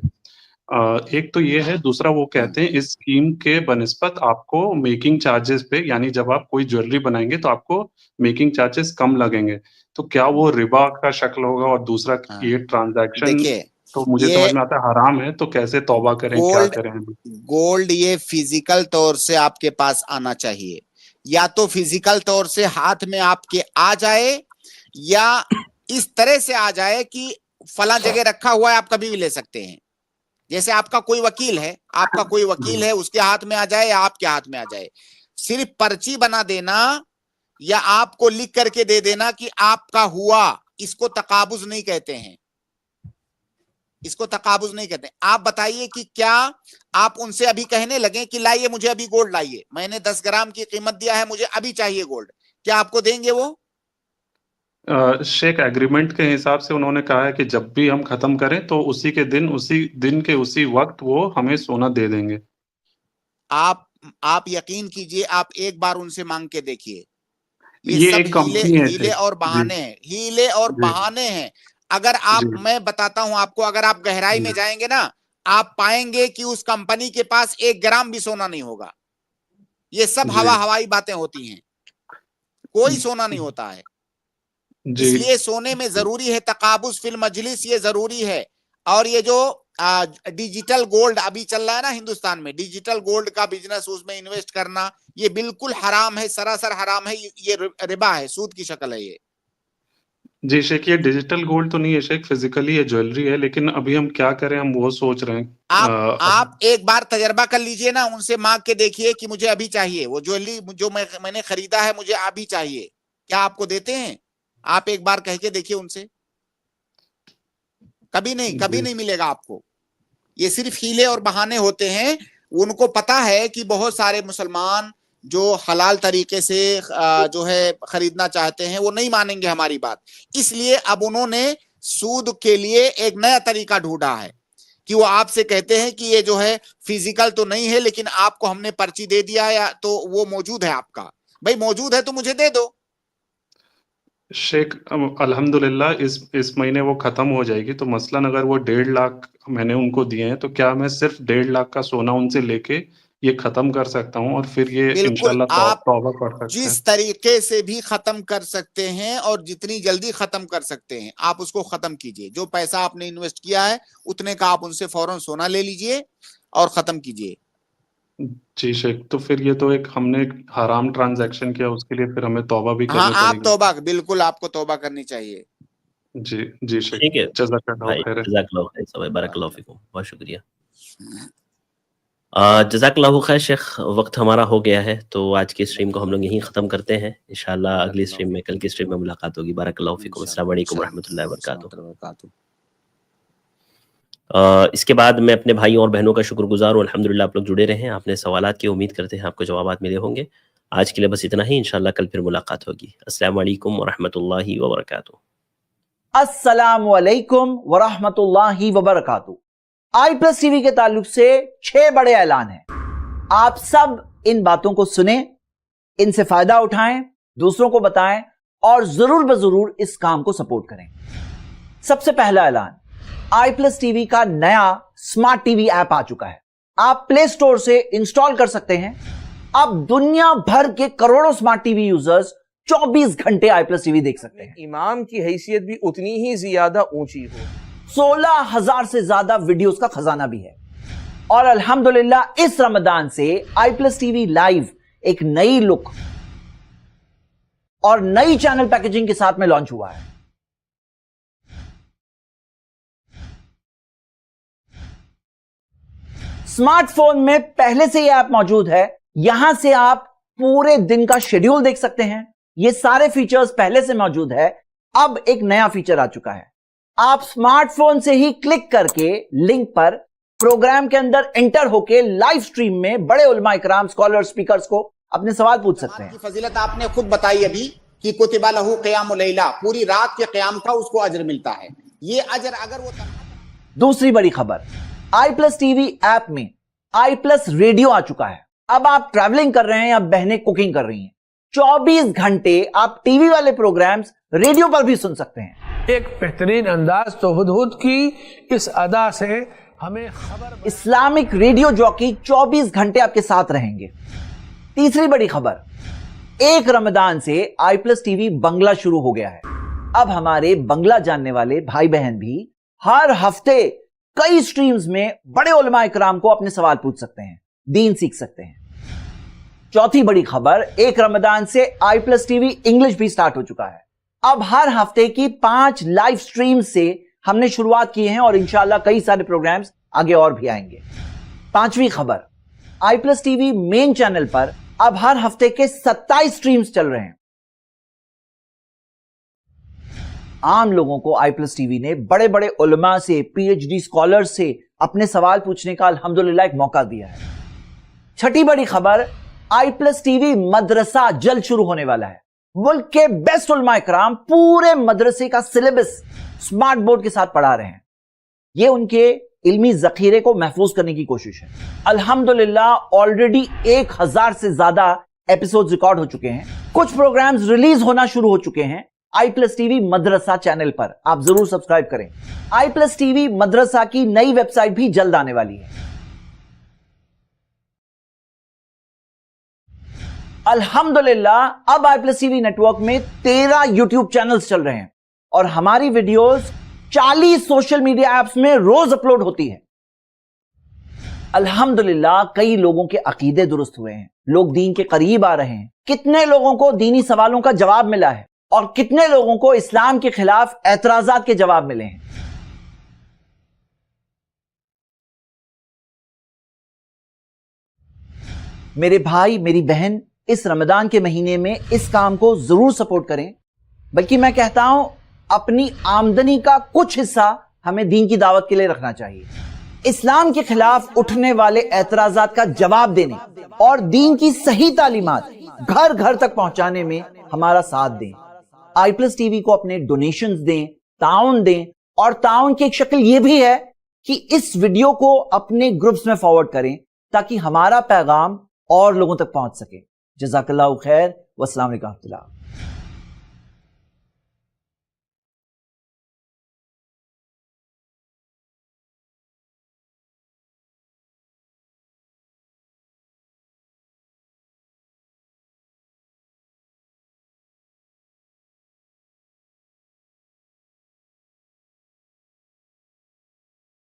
[SPEAKER 13] एक तो ये है, दूसरा वो कहते हैं इस स्कीम के बनिस्बत आपको मेकिंग चार्जेस पे, यानी जब आप कोई ज्वेलरी बनाएंगे तो आपको मेकिंग चार्जेस कम लगेंगे। तो क्या वो रिबा का शक्ल होगा? और दूसरा ये ट्रांजैक्शन
[SPEAKER 3] देखिए,
[SPEAKER 13] तो मुझे समझ में आता है हराम है, तो कैसे तौबा करें, क्या करें?
[SPEAKER 3] गोल्ड ये फिजिकल तौर से आपके पास आना चाहिए, या तो फिजिकल तौर से हाथ में आपके आ जाए या इस तरह से आ जाए कि फला जगह रखा हुआ है आप कभी भी ले सकते हैं। जैसे आपका कोई वकील है, उसके हाथ में आ जाए या आपके हाथ में आ जाए। सिर्फ पर्ची बना देना या आपको लिख करके दे देना कि आपका हुआ, इसको तकाबुज नहीं कहते हैं, इसको तकाबुज नहीं कहते। आप बताइए कि क्या आप उनसे अभी कहने लगे कि लाइए मुझे अभी गोल्ड लाइए, मैंने 10 ग्राम की कीमत दिया है, मुझे अभी चाहिए गोल्ड, क्या आपको देंगे वो?
[SPEAKER 13] शेख, एग्रीमेंट के हिसाब से उन्होंने कहा है कि जब भी हम खत्म करें तो उसी दिन के उसी वक्त वो हमें सोना दे देंगे।
[SPEAKER 3] आप यकीन कीजिए, आप एक बार उनसे मांग के देखिए,
[SPEAKER 13] ये एक कंपनी है,
[SPEAKER 3] हीले और बहाने हैं, हीले और बहाने हैं। अगर मैं बताता हूं आपको, अगर आप गहराई में जाएंगे ना, आप पाएंगे कि उस कंपनी के पास 1 ग्राम भी सोना नहीं होगा। ये सब हवाई बातें होती हैं, कोई सोना नहीं होता है। इसलिए सोने में जरूरी है तकाबुज फिल मजलिस, ये जरूरी है। और ये जो डिजिटल गोल्ड अभी चल रहा है ना हिंदुस्तान में, डिजिटल गोल्ड का बिजनेस, उसमें इन्वेस्ट करना ये बिल्कुल हराम है, सरासर हराम है, ये रिबा है, सूद की शक्ल है ये।
[SPEAKER 13] जी शेख, ये डिजिटल गोल्ड तो नहीं है शेख, फिजिकली ये ज्वेलरी है, लेकिन अभी हम क्या करें, हम वो सोच रहे हैं।
[SPEAKER 3] आप एक बार तजर्बा कर लीजिए ना, उनसे मांग के देखिए कि मुझे अभी चाहिए वो ज्वेलरी जो मैंने खरीदा है, मुझे अभी चाहिए, क्या आपको देते हैं? आप एक बार कह के देखिए उनसे, कभी नहीं मिलेगा आपको। ये सिर्फ हीले और बहाने होते हैं। उनको पता है कि बहुत सारे मुसलमान जो हलाल तरीके से जो है खरीदना चाहते हैं वो नहीं मानेंगे हमारी बात, इसलिए अब उन्होंने सूद के लिए एक नया तरीका ढूंढा है कि वो आपसे कहते हैं कि ये जो है फिजिकल तो नहीं है, लेकिन आपको हमने पर्ची दे दिया या तो वो मौजूद है आपका, भाई मौजूद है तो मुझे दे दो।
[SPEAKER 13] शेख, अल्हम्दुलिल्लाह इस महीने वो खत्म हो जाएगी, तो मसलन अगर वो 1.5 लाख मैंने उनको दिए हैं, तो क्या मैं सिर्फ 1.5 लाख का सोना उनसे लेके ये खत्म कर सकता हूँ और फिर ये इंशाल्लाह
[SPEAKER 3] आप
[SPEAKER 13] तौबा कर सकते हैं?
[SPEAKER 3] जिस तरीके से भी खत्म कर सकते हैं और जितनी जल्दी खत्म कर सकते हैं आप उसको खत्म कीजिए। जो पैसा आपने इन्वेस्ट किया है उतने का आप उनसे फौरन सोना ले लीजिए और खत्म कीजिए।
[SPEAKER 13] जी शेख, तो फिर ये तो एक हमने एक हराम ट्रांजैक्शन किया, उसके लिए फिर हमें तौबा भी
[SPEAKER 3] हाँ,
[SPEAKER 13] करनी
[SPEAKER 3] आप
[SPEAKER 13] पड़ेगी।
[SPEAKER 3] तौबा, बिल्कुल आपको तौबा करनी चाहिए।
[SPEAKER 13] जी शेख,
[SPEAKER 2] ठीक है
[SPEAKER 13] जज़ाकल्लाह
[SPEAKER 2] भाई,
[SPEAKER 13] खैर।
[SPEAKER 2] जज़ाकल्लाह खैर सवाब, बारकल्लाहु फीकुम, बहुत शुक्रिया। जज़ाकल्लाहु खैर शेख, वक्त हमारा हो गया है, तो आज की स्ट्रीम को हम लोग यहीं ख़त्म करते हैं। इंशाल्लाह अगली स्ट्रीम में, कल की स्ट्रीम में मुलाकात होगी। बारकल्लाहु फीकुम, अस्सलाम वालेकुम रहमतुल्लाहि व बरकातुहू। इसके बाद मैं अपने भाई और बहनों का शुक्रगुजार हूँ, अल्हम्दुलिल्लाह आप लोग जुड़े रहे हैं, आपने सवालात की, उम्मीद करते हैं आपको जवाबात मिले होंगे। आज के लिए बस इतना ही, इंशाल्लाह कल फिर मुलाकात होगी। अस्सलाम वालेकुम व रहमतुल्लाहि व बरकातुहू।
[SPEAKER 14] अस्सलामु अलैकुम व रहमतुल्लाहि व बरकातुहू। i+ TV के ताल्लुक से 6 बड़े ऐलान हैं। आप सब इन बातों को सुने, इनसे फायदा उठाएं, दूसरों को बताएं और जरूर बजरूर इस काम को सपोर्ट करें। सबसे पहला ऐलान, i+ TV का नया स्मार्ट टीवी ऐप आ चुका है। आप प्ले स्टोर से इंस्टॉल कर सकते हैं। अब दुनिया भर के करोड़ों स्मार्ट टीवी यूजर्स 24 घंटे i+ TV देख सकते हैं।
[SPEAKER 15] इमाम की हैसियत भी उतनी ही ज्यादा ऊंची हो।
[SPEAKER 14] 16,000 से ज्यादा वीडियोस का खजाना भी है। और अल्हम्दुलिल्लाह इस रमजान से i+ TV लाइव एक नई लुक और नई चैनल पैकेजिंग के साथ में लॉन्च हुआ है। स्मार्टफोन में पहले से यह ऐप मौजूद है। यहां से आप पूरे दिन का शेड्यूल देख सकते हैं। ये सारे फीचर्स पहले से मौजूद है। अब एक नया फीचर आ चुका है। आप स्मार्टफोन से ही क्लिक करके लिंक पर प्रोग्राम के अंदर एंटर होके लाइव स्ट्रीम में बड़े उलमा इकराम, स्कॉलर, स्पीकर्स को अपने सवाल पूछ सकते हैं।
[SPEAKER 3] फजीलत आपने खुद बताई अभी कि कुतिबा लहू क़ियामुल लैला, पूरी रात के क़याम का उसको अजर मिलता है। ये अजर अगर वो
[SPEAKER 14] दूसरी बड़ी खबर, i+ TV ऐप में i+ रेडियो आ चुका है। अब आप ट्रैवलिंग कर रहे हैं या बहनें कुकिंग कर रही हैं, 24 घंटे आप टीवी वाले प्रोग्राम्स रेडियो पर भी सुन सकते हैं।
[SPEAKER 16] एक बेहतरीन अंदाज तो हुदहुद की इस अदा से हमें खबर।
[SPEAKER 14] इस्लामिक रेडियो जॉकी 24 घंटे आपके साथ रहेंगे। तीसरी बड़ी खबर, 1 रमजान से i+ TV बंगला शुरू हो गया है। अब हमारे बंगला जानने वाले भाई बहन भी हर हफ्ते कई स्ट्रीम्स में बड़े उलमा इकराम को अपने सवाल पूछ सकते हैं, दीन सीख सकते हैं। चौथी बड़ी खबर, 1 रमजान से i+ TV इंग्लिश भी स्टार्ट हो चुका है। अब हर हफ्ते की 5 लाइव स्ट्रीम से हमने शुरुआत की है और इंशाल्लाह कई सारे प्रोग्राम्स आगे और भी आएंगे। पांचवी खबर, i+ TV मेन चैनल पर अब हर हफ्ते के 27 स्ट्रीम्स चल रहे हैं। आम लोगों को i+ TV ने बड़े बड़े उलमा से, PhD स्कॉलर से अपने सवाल पूछने का अल्हम्दुलिल्लाह एक मौका दिया है। छठी बड़ी खबर, i+ TV मदरसा जल्द शुरू होने वाला है। मुल्क के बेस्ट उलमा इकराम पूरे मदरसे का सिलेबस स्मार्ट बोर्ड के साथ पढ़ा रहे हैं। यह उनके इल्मी जखीरे को महफूज करने की कोशिश है। अल्हम्दुलिल्लाह ऑलरेडी 1000 से ज्यादा एपिसोड रिकॉर्ड हो चुके हैं। कुछ प्रोग्राम्स रिलीज होना शुरू हो चुके हैं i+ TV मदरसा चैनल पर। आप जरूर सब्सक्राइब करें। i+ TV मदरसा की नई वेबसाइट भी जल्द आने वाली है। अल्हम्दुलिल्लाह अब i+ TV नेटवर्क में 13 यूट्यूब चैनल्स चल रहे हैं और हमारी वीडियोस 40 सोशल मीडिया ऐप्स में रोज अपलोड होती है। अल्हम्दुलिल्लाह कई लोगों के अकीदे दुरुस्त हुए हैं, लोग दीन के करीब आ रहे हैं। कितने लोगों को दीनी सवालों का जवाब मिला है और कितने लोगों को इस्लाम के खिलाफ एतराजात के जवाब मिले हैं। मेरे भाई, मेरी बहन, इस रमजान के महीने में इस काम को जरूर सपोर्ट करें। बल्कि मैं कहता हूं अपनी आमदनी का कुछ हिस्सा हमें दीन की दावत के लिए रखना चाहिए। इस्लाम के खिलाफ उठने वाले एतराजात का जवाब देने और दीन की सही तालीमात घर घर तक पहुंचाने में हमारा साथ दें। i+ TV को अपने डोनेशंस दें, ताउन दें। और ताउन की एक शक्ल यह भी है कि इस वीडियो को अपने ग्रुप्स में फॉरवर्ड करें ताकि हमारा पैगाम और लोगों तक पहुंच सके। जज़ाकल्लाहु खैर, वस्सलाम अलैकुम।